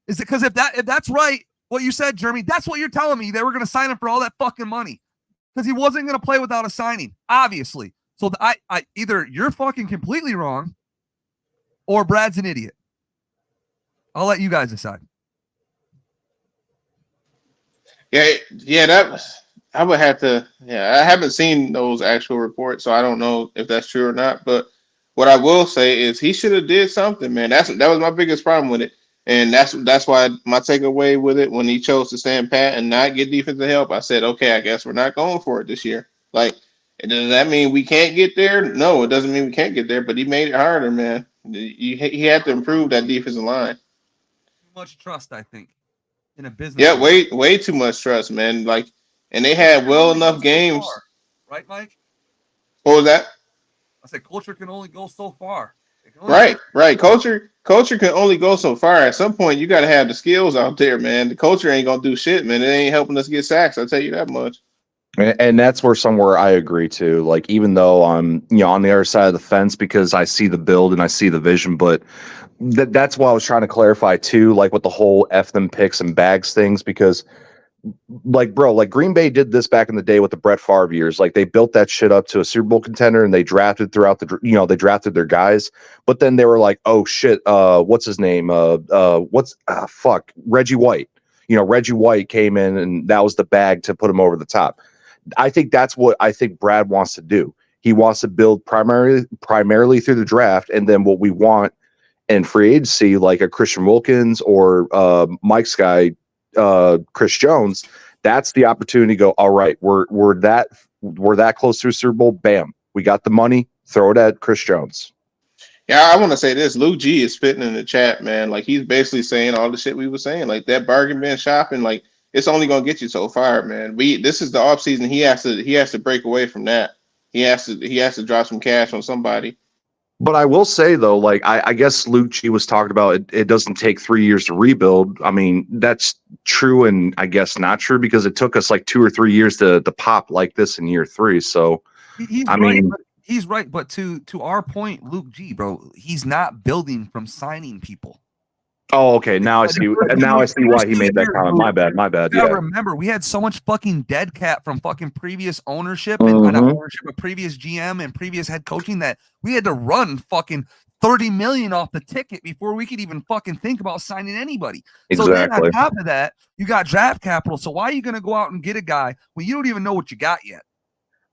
Speaker 7: Is it because if that's right, what you said, Jeremy, that's what you're telling me. They were going to sign him for all that fucking money because he wasn't going to play without a signing, obviously. So I either you're fucking completely wrong, or Brad's an idiot. I'll let you guys decide.
Speaker 5: Yeah, that was. I would have to. Yeah, I haven't seen those actual reports, so I don't know if that's true or not. But what I will say is he should have did something, man. That was my biggest problem with it, and that's why my takeaway with it when he chose to stand pat and not get defensive help. I said, okay, I guess we're not going for it this year. Like, does that mean we can't get there? No, it doesn't mean we can't get there. But he made it harder, man. He had to improve that defensive line.
Speaker 7: Too much trust, I think, in a business.
Speaker 5: Yeah, way too much trust, man. Like. And they had well enough games.
Speaker 7: So far, right, Mike?
Speaker 5: What was that?
Speaker 7: I said culture can only go so far.
Speaker 5: Right. Culture can only go so far. At some point, you got to have the skills out there, man. The culture ain't going to do shit, man. It ain't helping us get sacks. I'll tell you that much.
Speaker 1: And that's somewhere I agree too. Like, even though I'm, on the other side of the fence because I see the build and I see the vision, but that's why I was trying to clarify too, like with the whole F them picks and bags things, because like, bro, like Green Bay did this back in the day with the Brett Favre years. Like, they built that shit up to a Super Bowl contender and they drafted throughout the, they drafted their guys, but then they were like, oh shit, what's his name? Reggie White. Reggie White came in and that was the bag to put him over the top. I think that's what I think Brad wants to do. He wants to build primarily through the draft, and then what we want in free agency, like a Christian Wilkins or Mike's guy, Chris Jones, that's the opportunity to go, all right, we're that close to a Super Bowl. Bam, we got the money, throw it at Chris Jones.
Speaker 5: Yeah, I want to say this. Luke G is spitting in the chat, man. Like, he's basically saying all the shit we were saying. Like, that bargain bin shopping, like, it's only gonna get you so far, man. This is the offseason. He has to break away from that. He has to drop some cash on somebody.
Speaker 1: But I will say, though, like, I guess Luke G was talking about it doesn't take 3 years to rebuild. I mean, that's true and I guess not true, because it took us like 2 or 3 years to pop like this in year 3. So,
Speaker 7: he's right. But to our point, Luke G, bro, he's not building from signing people.
Speaker 1: Oh, okay. Now I see. Now I see why he made that comment. My bad.
Speaker 7: Yeah. Remember, we had so much fucking dead cap from fucking previous ownership and not ownership, but previous GM and previous head coaching that we had to run fucking $30 million off the ticket before we could even fucking think about signing anybody.
Speaker 1: Exactly.
Speaker 7: So then on top of that, you got draft capital. So why are you going to go out and get a guy when you don't even know what you got yet?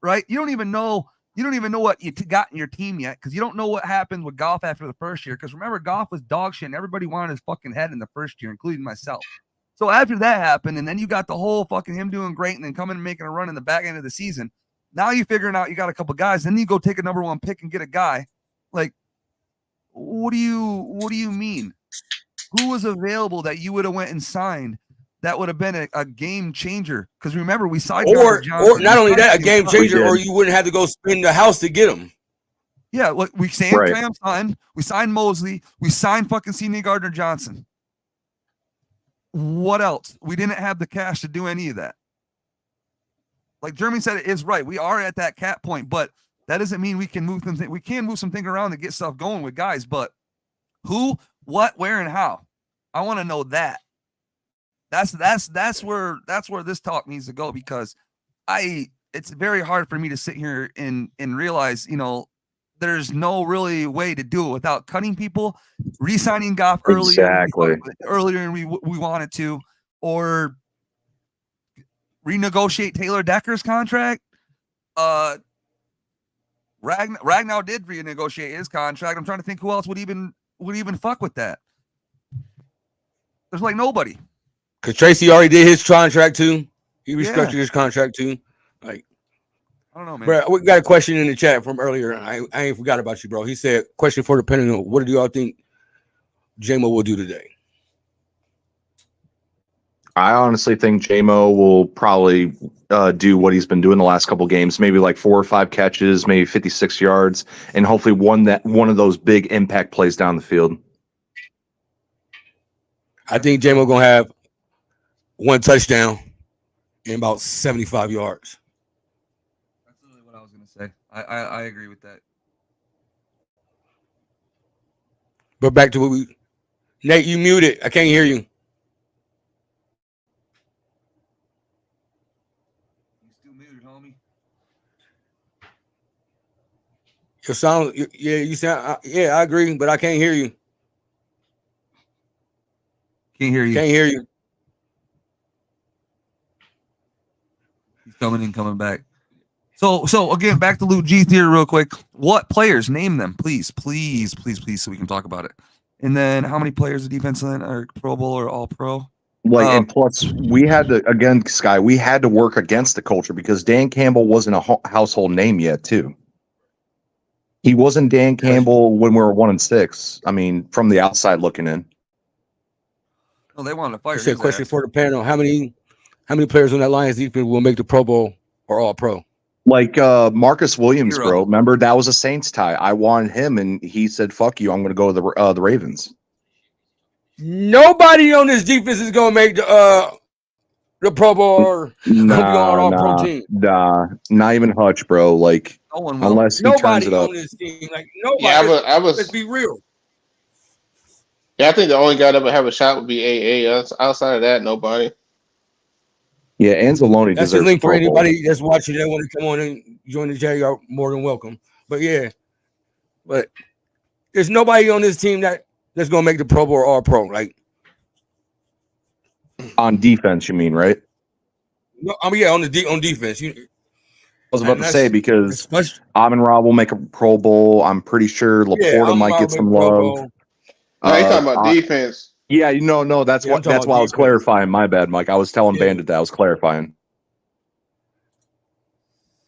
Speaker 7: Right? You don't even know what you got in your team yet, because you don't know what happened with Goff after the first year. Because remember, Goff was dog shit and everybody wanted his fucking head in the first year, including myself. So after that happened, and then you got the whole fucking him doing great and then coming and making a run in the back end of the season. Now you're figuring out you got a couple guys. Then you go take a number 1 pick and get a guy. Like, what do you mean? Who was available that you would have went and signed? That would have been a game changer. Because remember, we signed
Speaker 3: or not only that, a game changer, or you wouldn't have to go spin the house to get him.
Speaker 7: Yeah, look, we signed Cam Sutton, we signed Mosley, we signed fucking C.J. Gardner-Johnson. What else? We didn't have the cash to do any of that. Like Jeremy said, it is right. We are at that cap point, but that doesn't mean we can move them. We can move something around to get stuff going with guys, but who, what, where, and how? I want to know that. That's where this talk needs to go, because it's very hard for me to sit here and realize, there's no really way to do it without cutting people, re-signing Goff earlier
Speaker 1: Exactly.
Speaker 7: than we wanted to, or renegotiate Taylor Decker's contract. Ragnow did renegotiate his contract. I'm trying to think who else would even fuck with that. There's like nobody.
Speaker 3: Because Tracy already did his contract too. He restructured his contract too. Like,
Speaker 7: I don't know, man.
Speaker 3: bro, we got a question in the chat from earlier. I ain't forgot about you, bro. He said, question for the panel: what do y'all think J-Mo will do today?
Speaker 1: I honestly think J-Mo will probably do what he's been doing the last couple games, maybe like 4 or 5 catches, maybe 56 yards, and hopefully one of those big impact plays down the field.
Speaker 3: I think J-Mo gonna have 1 touchdown and about 75 yards.
Speaker 7: That's literally what I was gonna say. I agree with that.
Speaker 3: But back to what we, Nate, you muted. I can't hear you.
Speaker 7: You still muted, homie.
Speaker 3: Your sound, yeah, you sound, yeah, I agree, but I can't hear you.
Speaker 7: Can't hear you.
Speaker 3: Can't hear you.
Speaker 7: He's coming in, coming back. So again, back to Luke G theory real quick. What players? Name them, please, so we can talk about it. And then how many players of defense are Pro Bowl or All Pro?
Speaker 1: And plus, we had to, again, Sky, we had to work against the culture because Dan Campbell wasn't a household name yet, too. He wasn't Dan Campbell when we were 1-6. I mean, from the outside looking in.
Speaker 7: No, they wanted to fire.
Speaker 3: That's a question for the panel. How many players on that Lions defense will make the Pro Bowl or All Pro?
Speaker 1: Like Marcus Williams, bro. Remember, that was a Saints tie. I wanted him, and he said, fuck you, I'm going to go to the Ravens.
Speaker 3: Nobody on this defense is going to make the Pro Bowl or All-Pro team.
Speaker 1: Nah, not even Hutch, bro. Like,
Speaker 7: no one will.
Speaker 1: Unless he turns it up.
Speaker 3: On this team. Like, nobody.
Speaker 5: Yeah,
Speaker 3: let's be real.
Speaker 5: Yeah, I think the only guy that would have a shot would be AA. Outside of that, nobody.
Speaker 1: Yeah, Anzalone
Speaker 3: That's the
Speaker 1: deserves
Speaker 3: link for
Speaker 1: Pro Bowl.
Speaker 3: anybody that's watching that want to come on and join the chat. You're more than welcome. But yeah, there's nobody on this team that's going to make the Pro Bowl or All Pro. Like,
Speaker 1: on defense, you mean, right?
Speaker 3: No, I mean, yeah, on defense. I
Speaker 1: was about to say, because Amon-Ra will make a Pro Bowl. I'm pretty sure Laporta might get some love.
Speaker 5: No, you talking about defense.
Speaker 1: Yeah, no, that's why I was clarifying. My bad, Mike. I was telling Bandit that I was clarifying.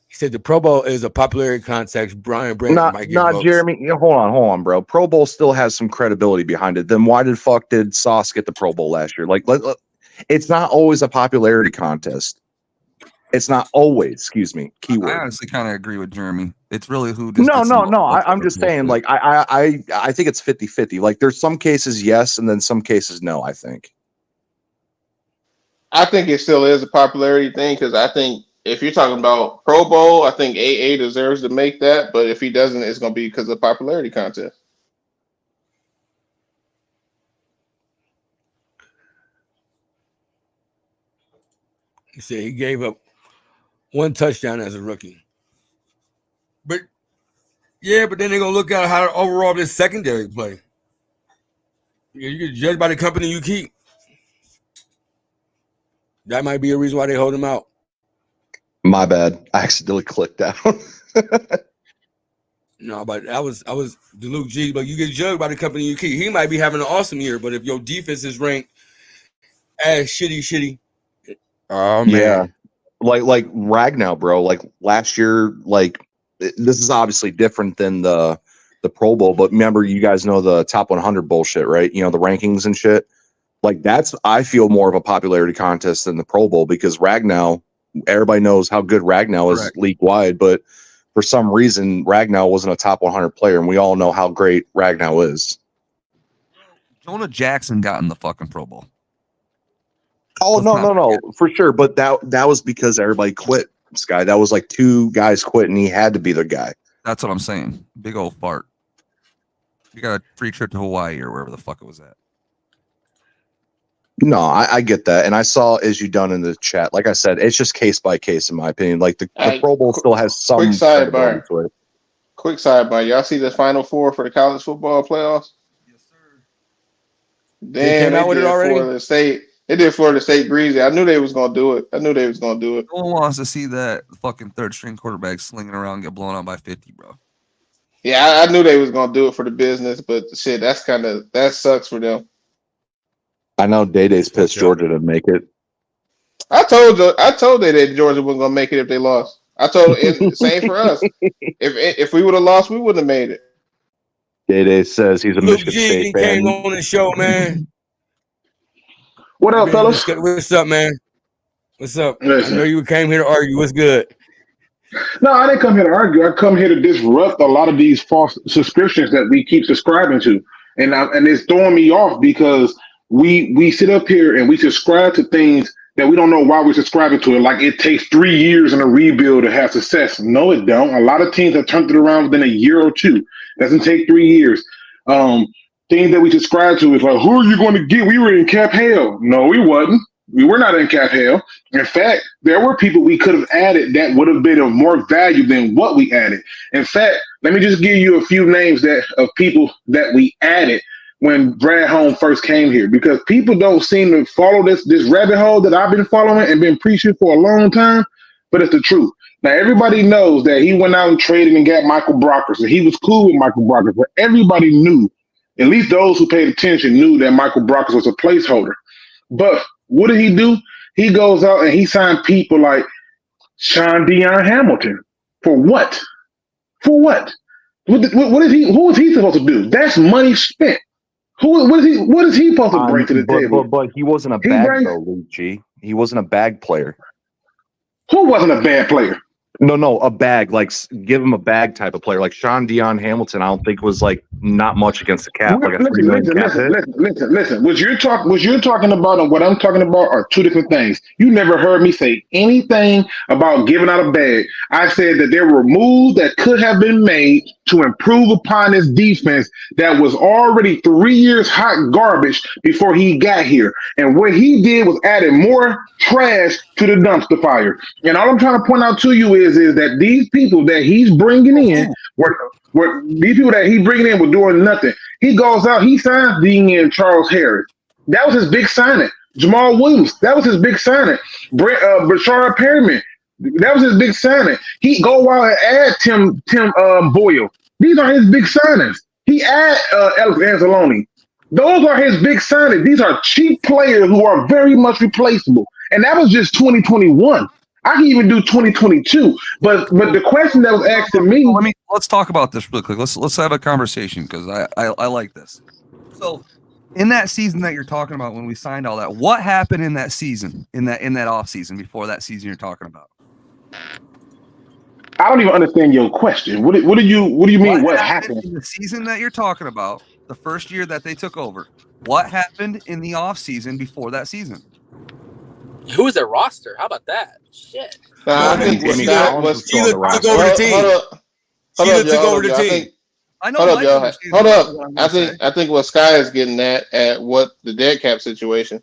Speaker 3: He said the Pro Bowl is a popularity contest. Brian Brandon might get
Speaker 1: not
Speaker 3: votes.
Speaker 1: Jeremy. Hold on, bro. Pro Bowl still has some credibility behind it. Then why did Sauce get the Pro Bowl last year? Like, it's not always a popularity contest. It's not always. Excuse me. Keyword.
Speaker 7: I honestly kind of agree with Jeremy. It's really who.
Speaker 1: No. I'm just saying. Like, I think it's 50-50. Like, there's some cases yes, and then some cases no. I think
Speaker 5: it still is a popularity thing because I think if you're talking about Pro Bowl, I think AA deserves to make that. But if he doesn't, it's going to be because of popularity contest.
Speaker 3: He said he gave up 1 touchdown as a rookie. But then they're gonna look at how overall this secondary play. You get judged by the company you keep. That might be a reason why they hold him out.
Speaker 1: My bad. I accidentally clicked out.
Speaker 3: No, but I was the Luke G. But you get judged by the company you keep. He might be having an awesome year, but if your defense is ranked as shitty, oh man.
Speaker 1: Yeah. Like Ragnow, bro. Like last year, like this is obviously different than the Pro Bowl, but remember, you guys know the top 100 bullshit, right? You know, the rankings and shit. Like that's, I feel, more of a popularity contest than the Pro Bowl because Ragnow, everybody knows how good Ragnow is league wide, but for some reason, Ragnow wasn't a top 100 player, and we all know how great Ragnow is.
Speaker 7: Jonah Jackson got in the fucking Pro Bowl.
Speaker 1: Oh, no, for sure. But that was because everybody quit, Sky. That was like 2 guys quit, and he had to be the guy.
Speaker 7: That's what I'm saying. Big old fart. You got a free trip to Hawaii or wherever the fuck it was at.
Speaker 1: No, I get that. And I saw, as you done in the chat, like I said, it's just case by case, in my opinion. Like the Pro Bowl still has some
Speaker 5: quick sidebar. quick sidebar. Y'all see the Final Four for the college football playoffs?
Speaker 7: Yes, sir.
Speaker 3: They
Speaker 5: Damn,
Speaker 3: came out with it
Speaker 5: did
Speaker 3: already?
Speaker 5: Florida State. They did Florida State greasy. I knew they was gonna do it.
Speaker 7: No one wants to see that fucking third string quarterback slinging around and get blown out by 50, bro.
Speaker 5: Yeah, I knew they was gonna do it for the business, but shit, that sucks for them.
Speaker 1: I know Day-Day's pissed Georgia didn't make it.
Speaker 5: I told they that Georgia wasn't gonna make it if they lost. I told same for us. If we would have lost, we wouldn't have made it.
Speaker 1: Day-Day says he's a
Speaker 3: Luke
Speaker 1: Michigan
Speaker 3: G
Speaker 1: State fan.
Speaker 3: came on the show, man.
Speaker 11: What up, fellas?
Speaker 3: What's up, man? What's up?
Speaker 11: Listen.
Speaker 3: I know you came here to argue. What's good?
Speaker 11: No, I didn't come here to argue. I come here to disrupt a lot of these false subscriptions that we keep subscribing to, and it's throwing me off because we sit up here and we subscribe to things that we don't know why we're subscribing to it. Like it takes 3 years in a rebuild to have success. No, it don't. A lot of teams have turned it around within a year or two. Doesn't take 3 years. Things that we subscribe to is like, who are you going to get? We were in cap hell. No, we wasn't. We were not in cap hell. In fact, there were people we could have added that would have been of more value than what we added. In fact, let me just give you a few names of people that we added when Brad Holmes first came here, because people don't seem to follow this rabbit hole that I've been following and been preaching for a long time, but it's the truth. Now, everybody knows that he went out and traded and got Michael Brockers, and he was cool with Michael Brockers, but everybody knew, at least those who paid attention knew that Michael Brockers was a placeholder. But what did he do? He goes out and he signed people like Sean Deion Hamilton. For what? For what? Who is he supposed to do? That's money spent. What is he supposed to bring to the table?
Speaker 1: But he wasn't a bag though, Luke G. He wasn't a bag player.
Speaker 11: Who wasn't a bad player?
Speaker 1: No, a bag, like give him a bag type of player. Like Sean Deion Hamilton, I don't think was like not much against the cap. Like a $3 million cap hit.
Speaker 11: Listen. What you're talking about and what I'm talking about are two different things. You never heard me say anything about giving out a bag. I said that there were moves that could have been made to improve upon this defense that was already 3 years hot garbage before he got here. And what he did was added more trash to the dumpster fire. And all I'm trying to point out to you is that these people that he's bringing in were doing nothing. He goes out, he signs Dean Charles Harris. That was his big signing. Jamal Williams, that was his big signing. Brashard Perriman, that was his big signing. He go out and add Tim Boyle. These are his big signings. He add Alex Anzalone. Those are his big signings. These are cheap players who are very much replaceable. And that was just 2021. I can even do 2022. But the question that was asked to me.
Speaker 7: Let's talk about this real quick. Let's have a conversation because I like this. So in that season that you're talking about when we signed all that, what happened in that season, in that off season before that season you're talking about?
Speaker 11: I don't even understand your question. What do you mean? What happened
Speaker 7: in the season that you're talking about? The first year that they took over. What happened in the off season before that season?
Speaker 2: Who was their roster? How about that? Shit.
Speaker 5: I think
Speaker 3: Sheila took over the team. Sheila took over the team.
Speaker 7: I know.
Speaker 5: Hold up. I think what Sky is getting at what the dead cap situation.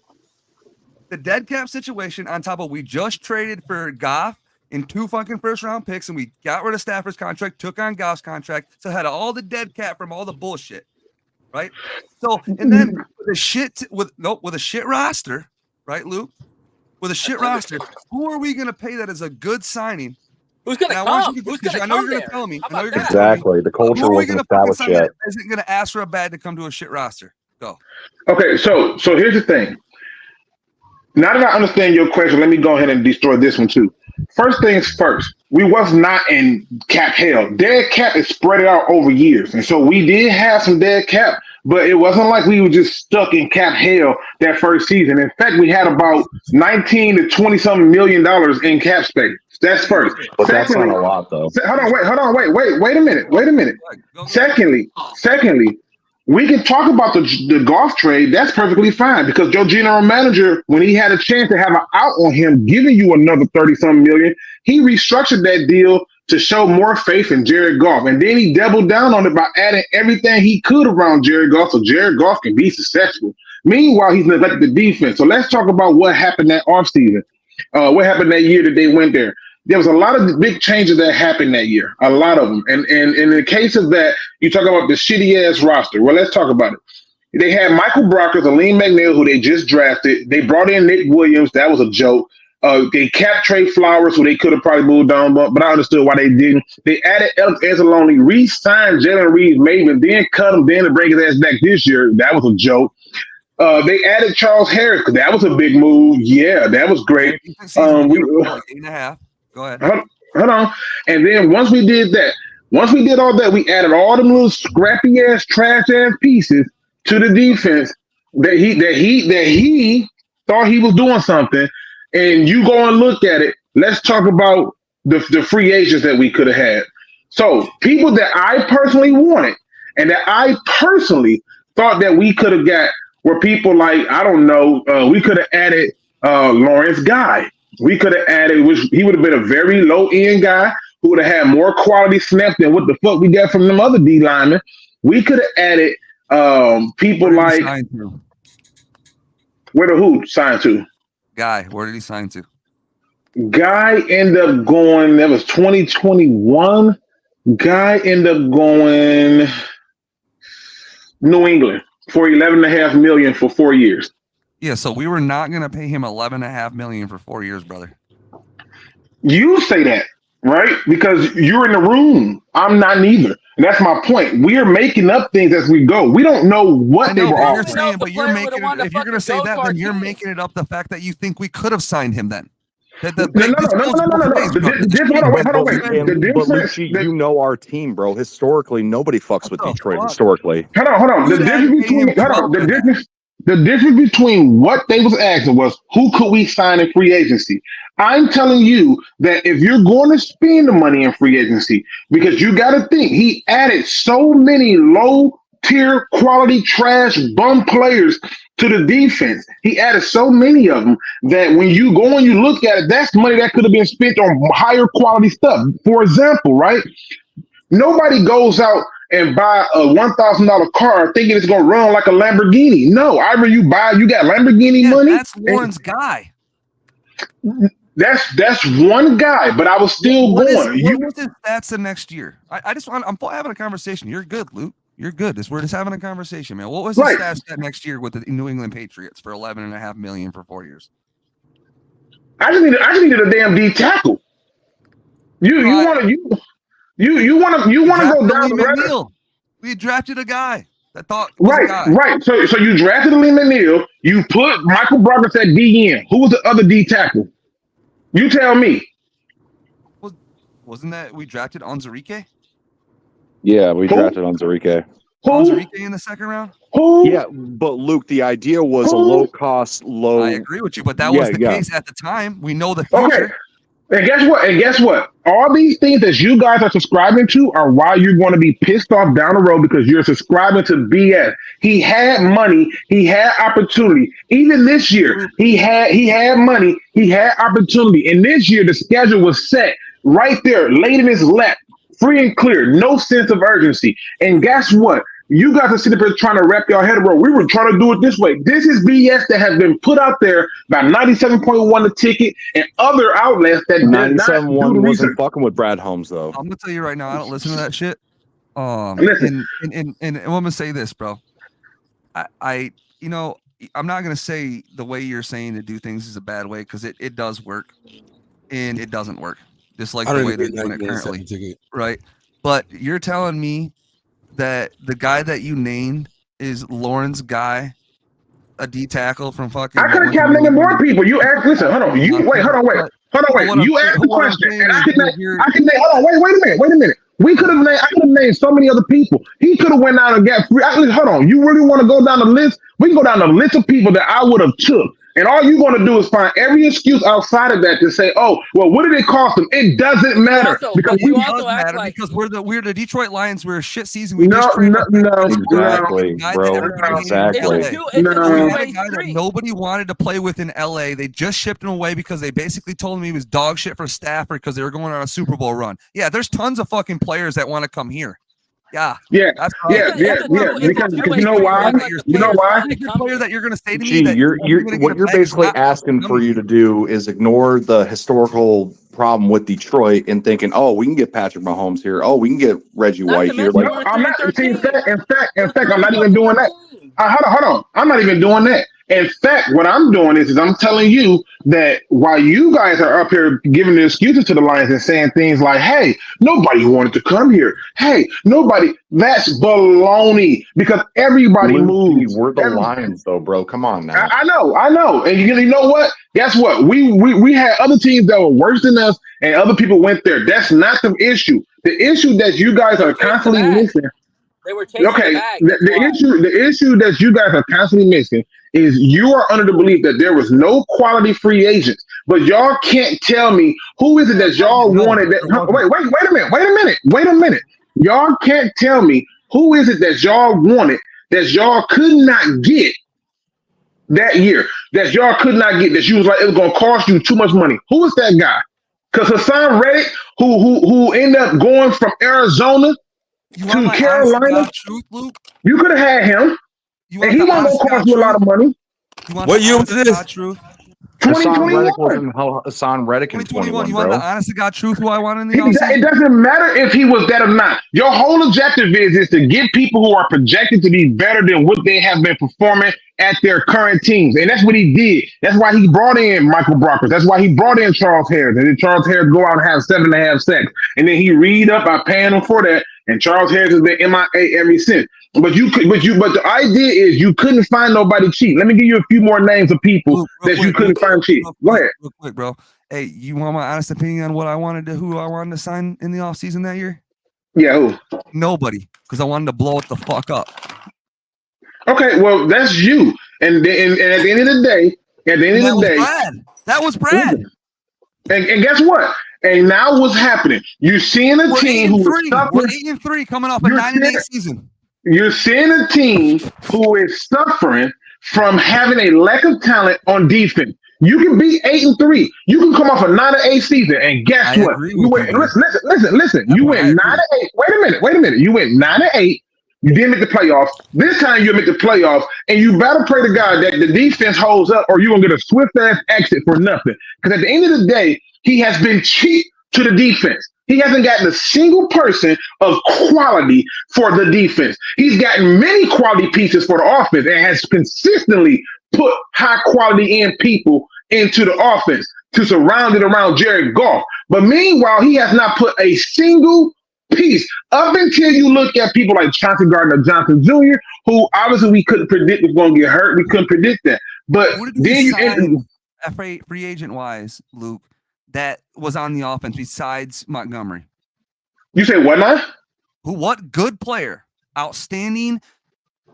Speaker 7: The dead cap situation on top of we just traded for Goff in 2 fucking first round picks, and we got rid of Stafford's contract, took on Goff's contract, so had all the dead cap from all the bullshit, right? So and then with a shit roster, right, Luke? With a shit roster, who are we going to pay that as a good signing?
Speaker 2: Who's going to come? Who's going to come?
Speaker 7: I know you're going to tell me.
Speaker 1: Exactly. The culture wasn't established yet.
Speaker 7: Isn't going to ask for a bag to come to a shit roster. Go.
Speaker 11: Okay, so here's the thing. Now that I understand your question, let me go ahead and destroy this one too. First things first, we was not in cap hell. Dead cap is spread out over years. And so we did have some dead cap, but it wasn't like we were just stuck in cap hell that first season. In fact, we had about 19 to 20 something $1 million in cap space. That's first.
Speaker 1: But that's not a lot though.
Speaker 11: Wait a minute. Secondly, we can talk about the golf trade. That's perfectly fine because your general manager, when he had a chance to have an out on him, giving you another 30-something million, he restructured that deal to show more faith in Jared Goff. And then he doubled down on it by adding everything he could around Jared Goff so Jared Goff can be successful. Meanwhile, he's neglected the defense. So let's talk about what happened that offseason. What happened that year that they went there. there was a lot of big changes that happened that year. A lot of them. And in the case of that, you talk about the shitty ass roster. Well, let's talk about it. They had Michael Brockers, Aleem McNeil, who they just drafted. They brought in Nick Williams. That was a joke. They capped Trey Flowers, who they could have probably moved on, but I understood why they didn't. They added Alex Anzalone, re-signed Jalen Reeves-Maybin, then cut him, then to bring his ass back this year. That was a joke. They added Charles Harris. That was a big move. Yeah, that was great.
Speaker 7: 8.5. Go ahead.
Speaker 11: Hold on. And then once we did all that, we added all them little scrappy ass, trash ass pieces to the defense that he thought he was doing something. And you go and look at it. Let's talk about the free agents that we could have had. So people that I personally wanted and that I personally thought that we could have got were people like, I don't know, we could have added Lawrence Guy. We could have added, which he would have been a very low-end guy who would have had more quality snaps than what the fuck we got from them other D linemen. We could have added people like, where the who signed to?
Speaker 7: Guy, where did he sign to?
Speaker 11: Guy ended up going, that was 2021. Guy ended up going New England for $11.5 million for 4 years.
Speaker 7: Yeah, so we were not going to pay him $11.5 million for 4 years, brother.
Speaker 11: You say that, right? Because you're in the room. I'm not neither. And that's my point. We are making up things as we go. We don't know what they were offering.
Speaker 7: Saying, but you're making it, if you're going to say that, then you're making it up the fact that you think we could have signed him then.
Speaker 11: No.
Speaker 1: But Lucci, you know our team, bro. Historically, nobody fucks with Detroit. Historically,
Speaker 11: hold on. The difference between what they was asking was who could we sign in free agency. I'm telling you that if you're going to spend the money in free agency, because you got to think he added so many low tier quality trash bum players to the defense. He added so many of them that when you go and you look at it, that's money that could have been spent on higher quality stuff. For example, right? Nobody goes out and buy a $1,000 car thinking it's going to run like a Lamborghini. No, either you got Lamborghini money.
Speaker 7: That's Lauren's guy.
Speaker 11: That's one guy, but I was still going.
Speaker 7: What was his stats the next year? I'm having a conversation. You're good, Luke. You're good. We're just having a conversation, man. What was his stats that next year with the New England Patriots for $11.5 million for 4 years?
Speaker 11: I just needed a damn D tackle. You want to go down the road.
Speaker 7: We drafted a guy that thought
Speaker 11: right. So you drafted Aleem McNeil. You put Michael Brockers at DN. Who was the other D tackle? You tell me.
Speaker 7: Wasn't that we drafted Onzarike?
Speaker 1: Yeah, we drafted Onzarike.
Speaker 7: Onzarike in the second round?
Speaker 11: Who?
Speaker 1: Yeah, but Luke, the idea was a low cost, low.
Speaker 7: I agree with you, but that was the case at the time. We know the future.
Speaker 11: Okay. And guess what? All these things that you guys are subscribing to are why you're going to be pissed off down the road because you're subscribing to BS. He had money. He had opportunity. Even this year, he had money. He had opportunity. And this year, the schedule was set right there, laid in his lap, free and clear, no sense of urgency. And guess what? You guys are sitting there trying to wrap your head around. We were trying to do it this way. This is BS that has been put out there by 97.1 The Ticket and other outlets that
Speaker 1: 97.1 wasn't fucking with Brad Holmes, though.
Speaker 7: I'm gonna tell you right now, I don't listen to that shit. And I'm gonna say this, bro. I'm not gonna say the way you're saying to do things is a bad way because it does work, and it doesn't work. Just like the way they're doing it currently, right? But you're telling me that the guy that you named is Lauren's guy, a D tackle from fucking.
Speaker 11: I could have kept naming more people. You asked. Listen, hold on. You wait. You asked the question, and I can name. Hold on. Wait a minute. We could have named. I could have named so many other people. He could have went out and got free. Hold on. You really want to go down the list? We can go down the list of people that I would have took. And all you're going to do is find every excuse outside of that to say, "Oh, well, what did it cost them?" It doesn't matter because
Speaker 7: we're the Detroit Lions. We're a shit season.
Speaker 1: Exactly, bro.
Speaker 7: Nobody wanted to play with in LA. They just shipped him away because they basically told him he was dog shit for Stafford because they were going on a Super Bowl run. Yeah, there's tons of fucking players that want to come here. Yeah.
Speaker 11: Yeah,
Speaker 7: That's
Speaker 11: yeah, yeah, yeah. Because you know why? You know why?
Speaker 7: Good player that you're going to say to me
Speaker 1: Gee,
Speaker 7: that
Speaker 1: you're
Speaker 7: gonna get
Speaker 1: what
Speaker 7: a
Speaker 1: you're
Speaker 7: bag is
Speaker 1: basically
Speaker 7: not
Speaker 1: asking for
Speaker 7: coming.
Speaker 1: you to do is ignore the historical problem with Detroit and thinking, oh, we can get Patrick Mahomes here. Oh, we can get Reggie
Speaker 2: Not
Speaker 1: White
Speaker 2: to
Speaker 1: here.
Speaker 2: mention
Speaker 1: Like,
Speaker 11: No,
Speaker 2: we're
Speaker 11: I'm not.
Speaker 2: 3-13.
Speaker 11: See, in fact,
Speaker 2: We're
Speaker 11: I'm not even doing that.
Speaker 2: 3-13.
Speaker 11: Hold on. I'm not even doing that. In fact, what I'm doing is I'm telling you that while you guys are up here giving the excuses to the Lions and saying things like, hey, nobody wanted to come here. Hey, nobody. That's baloney because everybody
Speaker 1: Luke,
Speaker 11: moves.
Speaker 1: we're the Lions, though, bro. Come on now.
Speaker 11: I know. And you know what? Guess what? We had other teams that were worse than us, and other people went there. That's not the issue. The issue that you guys
Speaker 2: They were
Speaker 11: are
Speaker 2: chasing the
Speaker 11: constantly
Speaker 2: bag.
Speaker 11: missing.
Speaker 2: They were chasing the
Speaker 11: Okay,
Speaker 2: bag. That's why.
Speaker 11: the issue that you guys are constantly missing is you are under the belief that there was no quality free agents, but y'all can't tell me who is it that y'all
Speaker 7: No,
Speaker 11: wanted. That
Speaker 7: there wasn't.
Speaker 11: wait a minute. Y'all can't tell me who is it that y'all wanted that y'all could not get that year. That y'all could not get. That you was like it was gonna cost you too much money. Who is that guy? Because Hassan Reddick, who ended up going from Arizona
Speaker 7: You want
Speaker 11: to
Speaker 7: my
Speaker 11: Carolina,
Speaker 7: honest truth, Luke?
Speaker 11: you could have had him,
Speaker 7: You
Speaker 11: and he
Speaker 7: the
Speaker 11: wasn't
Speaker 7: honest
Speaker 11: gonna cost
Speaker 7: God
Speaker 11: you a lot
Speaker 7: truth?
Speaker 11: of money.
Speaker 7: You want
Speaker 3: What
Speaker 7: the
Speaker 3: year was
Speaker 7: honest
Speaker 3: this?
Speaker 7: God truth?
Speaker 1: Hassan Reddick
Speaker 11: 2021.
Speaker 1: wasn't Hassan Reddick in
Speaker 7: 2021.
Speaker 1: 21,
Speaker 7: You want the
Speaker 1: bro.
Speaker 7: honest to God truth who I want in the
Speaker 11: It
Speaker 7: offseason?
Speaker 11: doesn't matter if he was that or not. Your whole objective is to get people who are projected to be better than what they have been performing at their current teams. And that's what he did. That's why he brought in Michael Brockers. That's why he brought in Charles Harris. And then Charles Harris go out and have 7.5 sacks. And then he read up by paying him for that. And Charles Harris has been MIA ever since. But the idea is you couldn't find nobody cheap. Let me give you a few more names of people that you couldn't find cheap. Go ahead.
Speaker 7: Real quick, bro. Hey, you want my honest opinion on who I wanted to sign in the offseason that year?
Speaker 11: Yeah, who?
Speaker 7: Nobody, because I wanted to blow it the fuck up.
Speaker 11: Okay, well, that's you. And at the end of the day,
Speaker 7: that was Brad.
Speaker 11: And guess what? And now what's happening? You're seeing a team who is
Speaker 7: We're
Speaker 11: suffering.
Speaker 7: 8-3 coming off a 9-8 season.
Speaker 11: You're seeing a team who is suffering from having a lack of talent on defense. You can be 8-3. You can come off a 9-8 season, and guess what? You went. Listen. You went 9-8. Wait a minute. You went 9-8. You didn't make the playoffs. This time you make the playoffs, and you better pray to God that the defense holds up, or you're gonna get a swift ass exit for nothing. Because at the end of the day, he has been cheap to the defense. He hasn't gotten a single person of quality for the defense. He's gotten many quality pieces for the offense and has consistently put high quality in people into the offense to surround it around Jared Goff. But meanwhile, he has not put a single piece up until you look at people like Chauncey Gardner-Johnson Jr., who obviously we couldn't predict was going to get hurt. We couldn't predict that. But then you
Speaker 7: free agent wise, Luke, that was on the offense besides Montgomery.
Speaker 11: You say what now?
Speaker 7: What good player? Outstanding.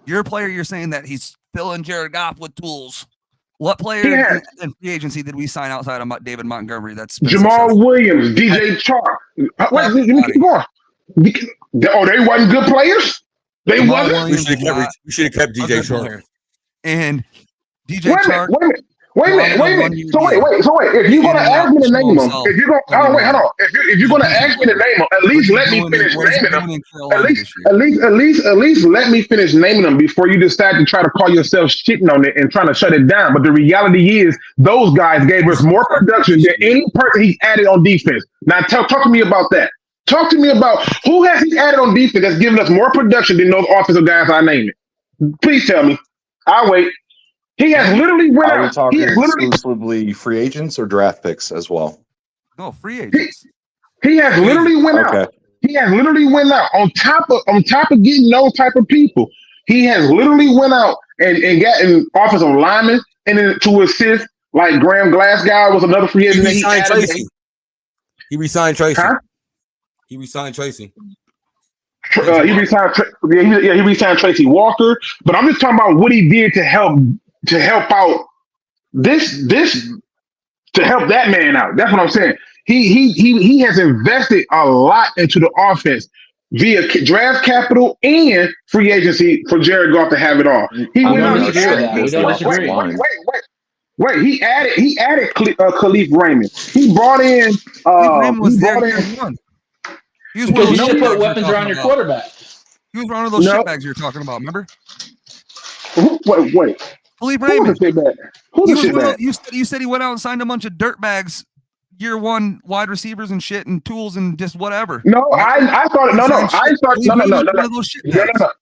Speaker 7: Your player, you're saying that he's filling Jared Goff with tools. What player in free agency did we sign outside of David Montgomery? That's
Speaker 11: Jamal Williams, DJ Chark. Wait, let me keep going. Oh, they wasn't good players? They wasn't?
Speaker 3: We should have kept DJ Chark.
Speaker 7: And DJ Chark.
Speaker 11: Wait a minute. So wait. If you're gonna ask me to name them, if you're gonna ask me to name them, at least let me finish naming them. At least let me finish naming them before you decide to try to call yourself shitting on it and trying to shut it down. But the reality is, those guys gave us more production than any person he's added on defense. Now, talk to me about that. Talk to me about who has he added on defense that's given us more production than those offensive guys I named it. Please tell me. I'll wait. He has literally went out.
Speaker 1: Are we talking exclusively free agents or draft picks as well?
Speaker 7: No, free agents.
Speaker 11: He has literally went out. He has literally went out on top of getting those type of people. He has literally went out and gotten offensive linemen and then to assist like Graham Glasgow was another free agent.
Speaker 3: He resigned Tracy.
Speaker 11: Huh?
Speaker 3: He resigned Tracy.
Speaker 11: He resigned Tracy Walker. But I'm just talking about what he did to help out this to help that man out. That's what I'm saying. He has invested a lot into the offense via draft capital and free agency for Jared Goff to have it all. He went out. Wait. He added Khalif Raymond. He brought in.
Speaker 12: Because you should put weapons around your quarterback.
Speaker 7: He was one of those
Speaker 11: No.
Speaker 7: shitbags you were talking about. Remember?
Speaker 11: Wait.
Speaker 7: Philippe
Speaker 11: Who
Speaker 7: Raymond.
Speaker 11: was a shitbag? Who's
Speaker 7: He
Speaker 11: a
Speaker 7: was one of
Speaker 11: shitbag?
Speaker 7: those, you said he went out and signed a bunch of dirtbags, year one wide receivers and shit and tools and just whatever.
Speaker 11: No, I thought no. I thought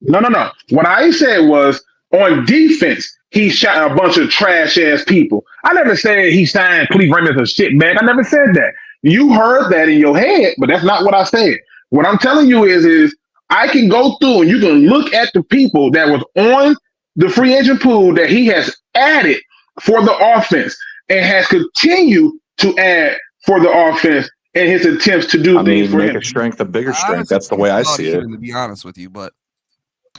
Speaker 11: no. What I said was on defense, he shot a bunch of trash ass people. I never said he signed Cleve Raymond as a shitbag. I never said that. You heard that in your head, but that's not what I said. What I'm telling you is I can go through and you can look at the people that was on the free agent pool that he has added for the offense and has continued to add for the offense in his attempts to do things for
Speaker 1: make
Speaker 11: him.
Speaker 1: a strength a bigger strength. That's the way I see it.
Speaker 7: To be honest with you, but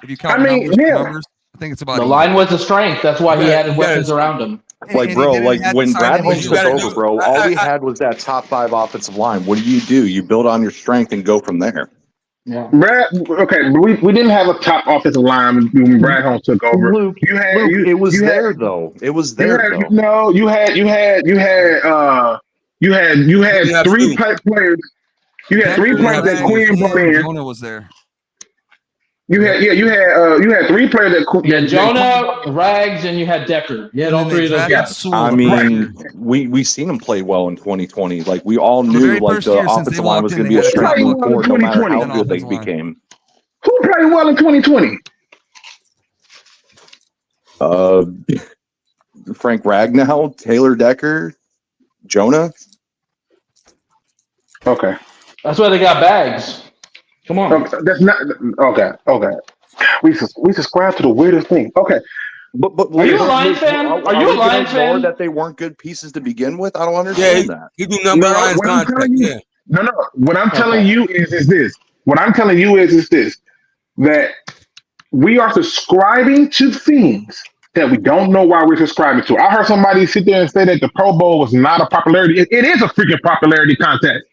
Speaker 7: if you count numbers, I think it's about
Speaker 12: the line was a strength. That's why he had weapons around him.
Speaker 1: Like, bro, like when Brad Holmes took over, bro, all we had was that top 5 offensive line. What do? You build on your strength and go from there.
Speaker 11: Yeah. Brad, okay, we didn't have a top offensive line when Brad Holmes took over.
Speaker 1: Luke, it was there though. It was there though.
Speaker 11: No, you had 3 players. You had 3 players that Quinn brought in.
Speaker 7: Jonah was there.
Speaker 11: You had 3 players that
Speaker 12: you had Jonah, Rags, and you had Decker. You had all 3 of those guys.
Speaker 1: I mean, we seen him play well in 2020. Like we all knew, like the offensive line was going to be a strength moving forward, no matter how good they became.
Speaker 11: Who played well in 2020?
Speaker 1: Frank Ragnow, Taylor Decker, Jonah.
Speaker 11: Okay,
Speaker 12: that's why they got bags. Come on.
Speaker 11: Okay, that's not okay. We subscribe to the weirdest thing. Okay.
Speaker 1: But
Speaker 12: are you a Lions fan? Are you a Lions fan?
Speaker 1: That they weren't good pieces to begin with? I don't understand that.
Speaker 3: You do number Lions contract.
Speaker 11: No. What I'm telling you is this. What I'm telling you is this. That we are subscribing to things that we don't know why we're subscribing to. I heard somebody sit there and say that the Pro Bowl was not a popularity. It is a freaking popularity contest.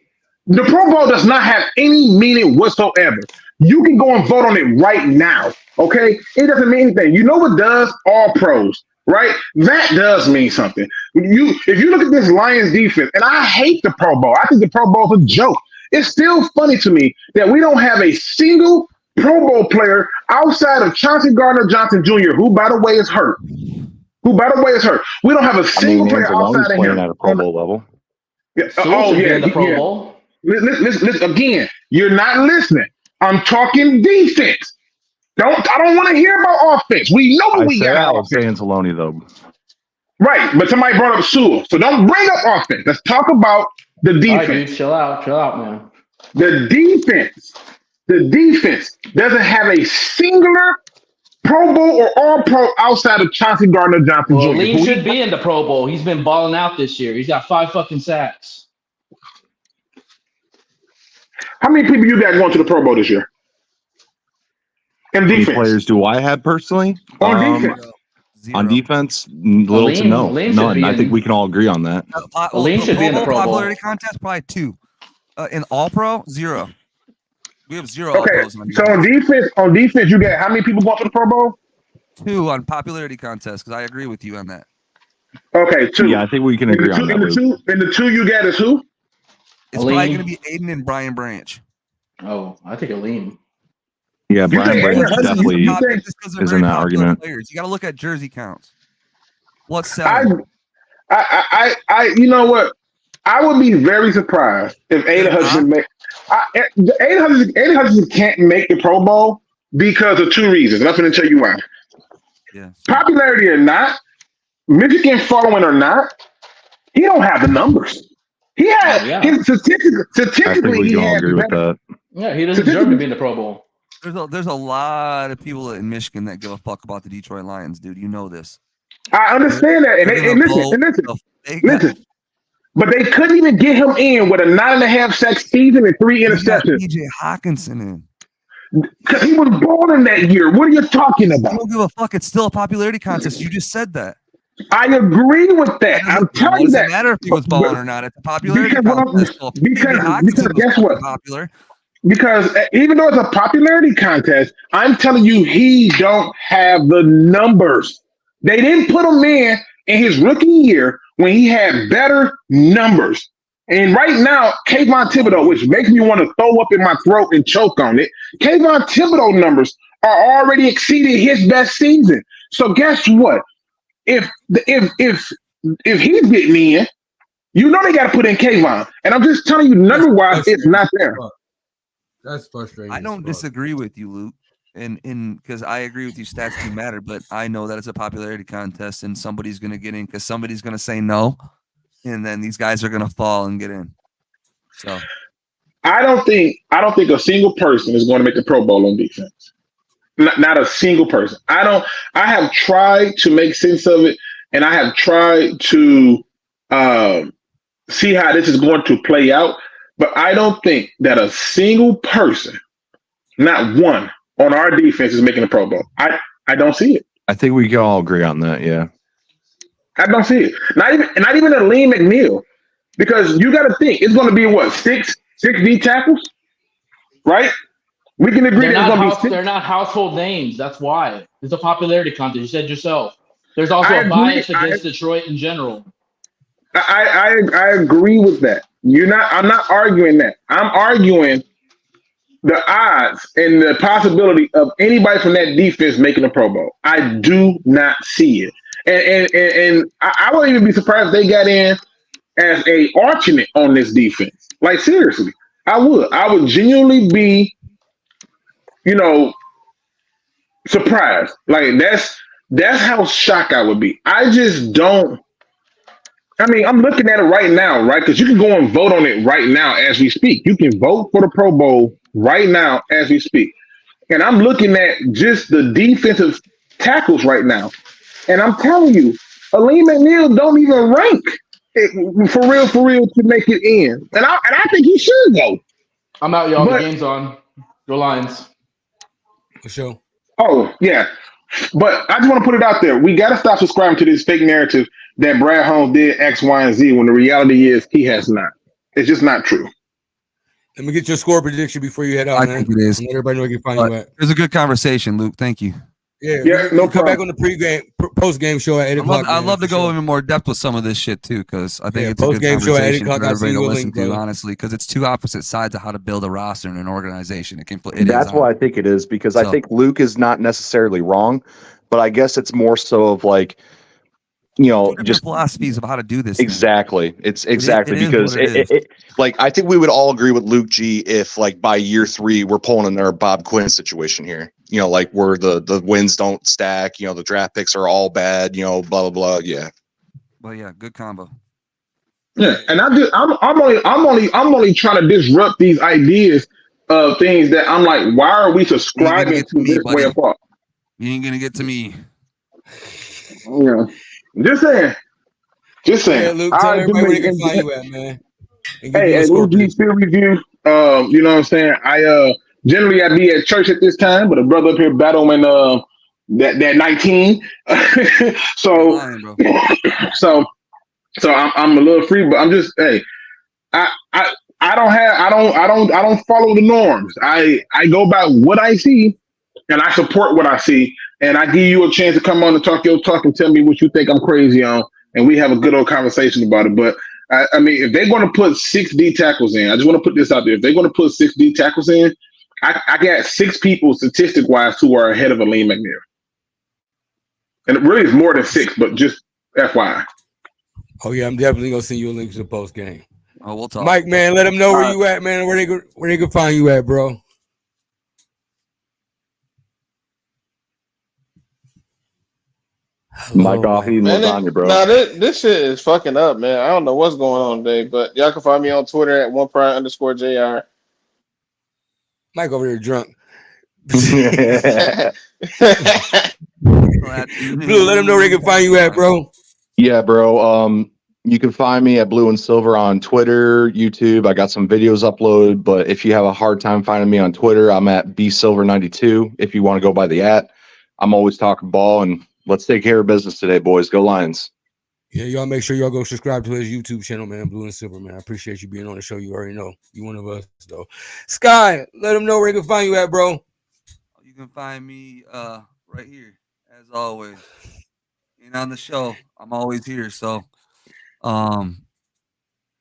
Speaker 11: The Pro Bowl does not have any meaning whatsoever. You can go and vote on it right now, okay? It doesn't mean anything. You know what does? All pros, right? That does mean something. If you look at this Lions defense, and I hate the Pro Bowl. I think the Pro Bowl is a joke. It's still funny to me that we don't have a single Pro Bowl player outside of Chauncey Gardner-Johnson Jr., who, by the way, is hurt. We don't have a single player outside of him.
Speaker 1: At a Pro Bowl level.
Speaker 11: Yeah.
Speaker 12: The Pro Bowl.
Speaker 11: Listen, again, you're not listening. I'm talking defense. I don't want to hear about offense. We know what we got.
Speaker 1: I'm saying Anzalone though.
Speaker 11: Right, but somebody brought up Sewell, so don't bring up offense. Let's talk about the defense.
Speaker 12: All right, dude, chill out, man.
Speaker 11: The defense doesn't have a singular Pro Bowl or All Pro outside of Chauncey Gardner-Johnson Jr.
Speaker 12: Lean should be in the Pro Bowl. He's been balling out this year. He's got 5 fucking sacks.
Speaker 11: How many people you got going to the Pro Bowl this year? And defense.
Speaker 1: How many players do I have personally?
Speaker 11: On defense.
Speaker 1: On defense, little to no. None. I think we can all agree on that.
Speaker 12: Lean should be in the Pro Bowl.
Speaker 7: Popularity contest, probably 2. In All Pro, 0. We have 0
Speaker 11: Okay,
Speaker 7: All Pros
Speaker 11: so on defense, you got how many people going to the Pro Bowl?
Speaker 7: 2 on popularity contest, because I agree with you on that.
Speaker 11: Okay, 2.
Speaker 1: Yeah, I think we can agree on that.
Speaker 11: And the 2 you got is who?
Speaker 7: It's probably going to be Aiden and Brian Branch.
Speaker 12: Oh, I think a Lean.
Speaker 1: Yeah, Brian Branch definitely is in that argument.
Speaker 7: Players. You got to look at jersey counts. What's selling?
Speaker 11: You know what? I would be very surprised if Aiden Hutchinson can't make the Pro Bowl because of 2 reasons. And I'm going to tell you why.
Speaker 7: Yeah.
Speaker 11: Popularity or not, Michigan following or not, he don't have the numbers. He had his statistically. He had
Speaker 1: agree with that.
Speaker 12: Yeah, he doesn't deserve to be in the Pro Bowl.
Speaker 7: There's a lot of people in Michigan that give a fuck about the Detroit Lions, dude. You know this.
Speaker 11: I understand that, and listen. But they couldn't even get him in with a 9.5 sack season and 3 interceptions.
Speaker 7: TJ Hawkinson in.
Speaker 11: Because he was balling that year. What are you talking about?
Speaker 7: I don't give a fuck. It's still a popularity contest. You just said that.
Speaker 11: I agree with that. I'm telling you that.
Speaker 7: It doesn't matter if he was balling or not. It's a popularity contest.
Speaker 11: Because guess what?
Speaker 7: Popular.
Speaker 11: Because even though it's a popularity contest, I'm telling you, he don't have the numbers. They didn't put him in his rookie year when he had better numbers. And right now, Kayvon Thibodeau, which makes me want to throw up in my throat and choke on it, Kayvon Thibodeau numbers are already exceeding his best season. So guess what? If he's getting in, you know they got to put in Kayvon. And I'm just telling you, number wise, it's not there.
Speaker 3: That's frustrating.
Speaker 7: I don't disagree with you, Luke. And because I agree with you, stats do matter, but I know that it's a popularity contest and somebody's going to get in because somebody's going to say no. And then these guys are going to fall and get in. So
Speaker 11: I don't think a single person is going to make the Pro Bowl on defense. Not a single person. I have tried to make sense of it, and I have tried to see how this is going to play out. But I don't think that a single person, not one, on our defense is making the Pro Bowl. I don't see it.
Speaker 1: I think we can all agree on that. Yeah.
Speaker 11: I don't see it. Not even a Lee McNeil, because you got to think it's going to be what, six D tackles, right? We can agree that it's going to be six.
Speaker 12: They're not household names. That's why it's a popularity contest. You said yourself. There's also a bias against Detroit in general.
Speaker 11: I agree with that. I'm not arguing that. I'm arguing the odds and the possibility of anybody from that defense making a Pro Bowl. I do not see it. And I wouldn't even be surprised if they got in as a alternate on this defense. Like, seriously, I would genuinely be, surprised. Like, that's how shocked I would be. I just don't. I mean, I'm looking at it right now, right? Because you can go and vote on it right now as we speak. You can vote for the Pro Bowl right now as we speak. And I'm looking at just the defensive tackles right now. And I'm telling you, Aleem McNeil don't even rank for real to make it in. And I think he should go.
Speaker 12: I'm out, y'all. The game's on. Go Lions.
Speaker 3: For sure.
Speaker 11: Oh, yeah. But I just want to put it out there. We got to stop subscribing to this fake narrative that Brad Holmes did X, Y, and Z when the reality is he has not. It's just not true.
Speaker 3: Let me get your score prediction before you head out, man.
Speaker 7: I think it is.
Speaker 3: Let everybody know where you can find you at.
Speaker 7: It was a good conversation, Luke. Thank you.
Speaker 11: Yeah, no
Speaker 3: come
Speaker 11: problem.
Speaker 3: back on the pregame, post-game show at 8 o'clock.
Speaker 7: I'd love to go in more depth with some of this shit, too, because I think it's a good
Speaker 3: post-game show at 8
Speaker 7: conversation
Speaker 3: o'clock.
Speaker 7: for
Speaker 3: I'll see
Speaker 7: everybody to
Speaker 3: you a
Speaker 7: listen
Speaker 3: link,
Speaker 7: to,
Speaker 3: brother.
Speaker 7: honestly, because it's two opposite sides of how to build a roster and an organization.
Speaker 1: That's what I think it is, because I think Luke is not necessarily wrong, but I guess it's more so of like, just
Speaker 7: philosophies of how to do this.
Speaker 1: Exactly. It's exactly
Speaker 7: is
Speaker 1: because
Speaker 7: what it is.
Speaker 1: like, I think we would all agree with Luke G if, like, by year 3 we're pulling in our Bob Quinn situation here. Like, where the wins don't stack. The draft picks are all bad. Blah blah blah. Yeah.
Speaker 7: Well, yeah, good combo.
Speaker 11: Yeah, and I'm only trying to disrupt these ideas of things that I'm like, why are we subscribing to this way apart?
Speaker 7: You ain't gonna get to me.
Speaker 11: Yeah, just saying.
Speaker 3: Yeah, Luke, tell everybody where they can find you at, man.
Speaker 11: Hey, Luke G Field Review. You know what I'm saying? I generally I be at church at this time, but a brother up here battling that 19. So I'm a little free, but I'm just I don't follow the norms. I go by what I see, and I support what I see, and I give you a chance to come on and talk your talk and tell me what you think I'm crazy on, and we have a good old conversation about it. But I mean, if they're going to put 6 D tackles in, I just want to put this out there. If they're going to put 6 D tackles in, I got 6 people statistic wise who are ahead of Aleem McNeil, and it really is more than 6, but just FYI.
Speaker 3: Oh yeah, I'm definitely gonna send you a link to the post game.
Speaker 7: Oh, we'll talk.
Speaker 3: Mike, man, let them know where you at, man. Where they can find you at, bro.
Speaker 1: Mike off, he was on you, bro.
Speaker 5: Nah, this shit is fucking up, man. I don't know what's going on today, but y'all can find me on Twitter at @1prime_JR.
Speaker 3: Mike over here drunk.
Speaker 1: Blue,
Speaker 3: let them know where they can find you at, bro.
Speaker 1: Yeah, bro. You can find me at Blue and Silver on Twitter, YouTube. I got some videos uploaded, but if you have a hard time finding me on Twitter, I'm at bsilver92. If you want to go by the @ I'm always talking ball, and let's take care of business today, boys. Go Lions.
Speaker 3: Yeah, y'all make sure y'all go subscribe to his YouTube channel, man. Blue and Silver, man. I appreciate you being on the show. You already know. You one of us, though. Sky, let them know where they can find you at, bro.
Speaker 7: You can find me right here, as always. And on the show, I'm always here. So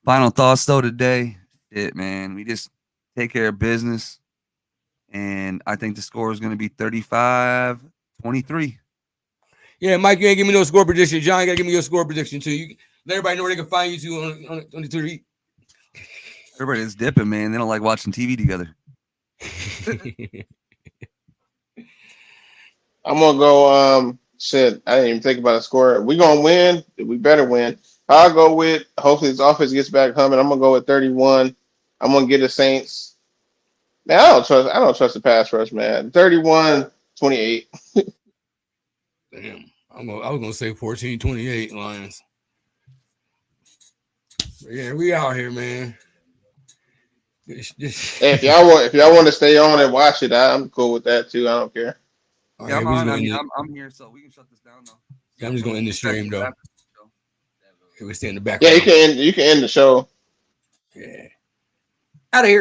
Speaker 7: Final thoughts though today. Shit, man. We just take care of business. And I think the score is going to be 35-23.
Speaker 3: Yeah, Mike, you ain't give me no score prediction. John, you got to give me your score prediction, too. You, let everybody know where they can find you, too, on the Twitter.
Speaker 7: Everybody's dipping, man. They don't like watching TV together.
Speaker 5: I'm gonna go. Shit, I didn't even think about a score. We gonna win. We better win. I'll go with. Hopefully, this offense gets back humming. I'm gonna go with 31. I'm gonna get the Saints. Man, I don't trust the pass rush, man. 31-28.
Speaker 3: Damn, I was gonna say 14-28 Lions. But yeah, we out here, man.
Speaker 5: Hey, if y'all want to stay on and watch it, I'm cool with that too. I don't care.
Speaker 7: Yeah, I'm here, so we can shut this down though.
Speaker 3: Yeah, I'm just gonna end the stream though. We stay in the back.
Speaker 5: Yeah, you can end the show.
Speaker 3: Yeah. Out of here.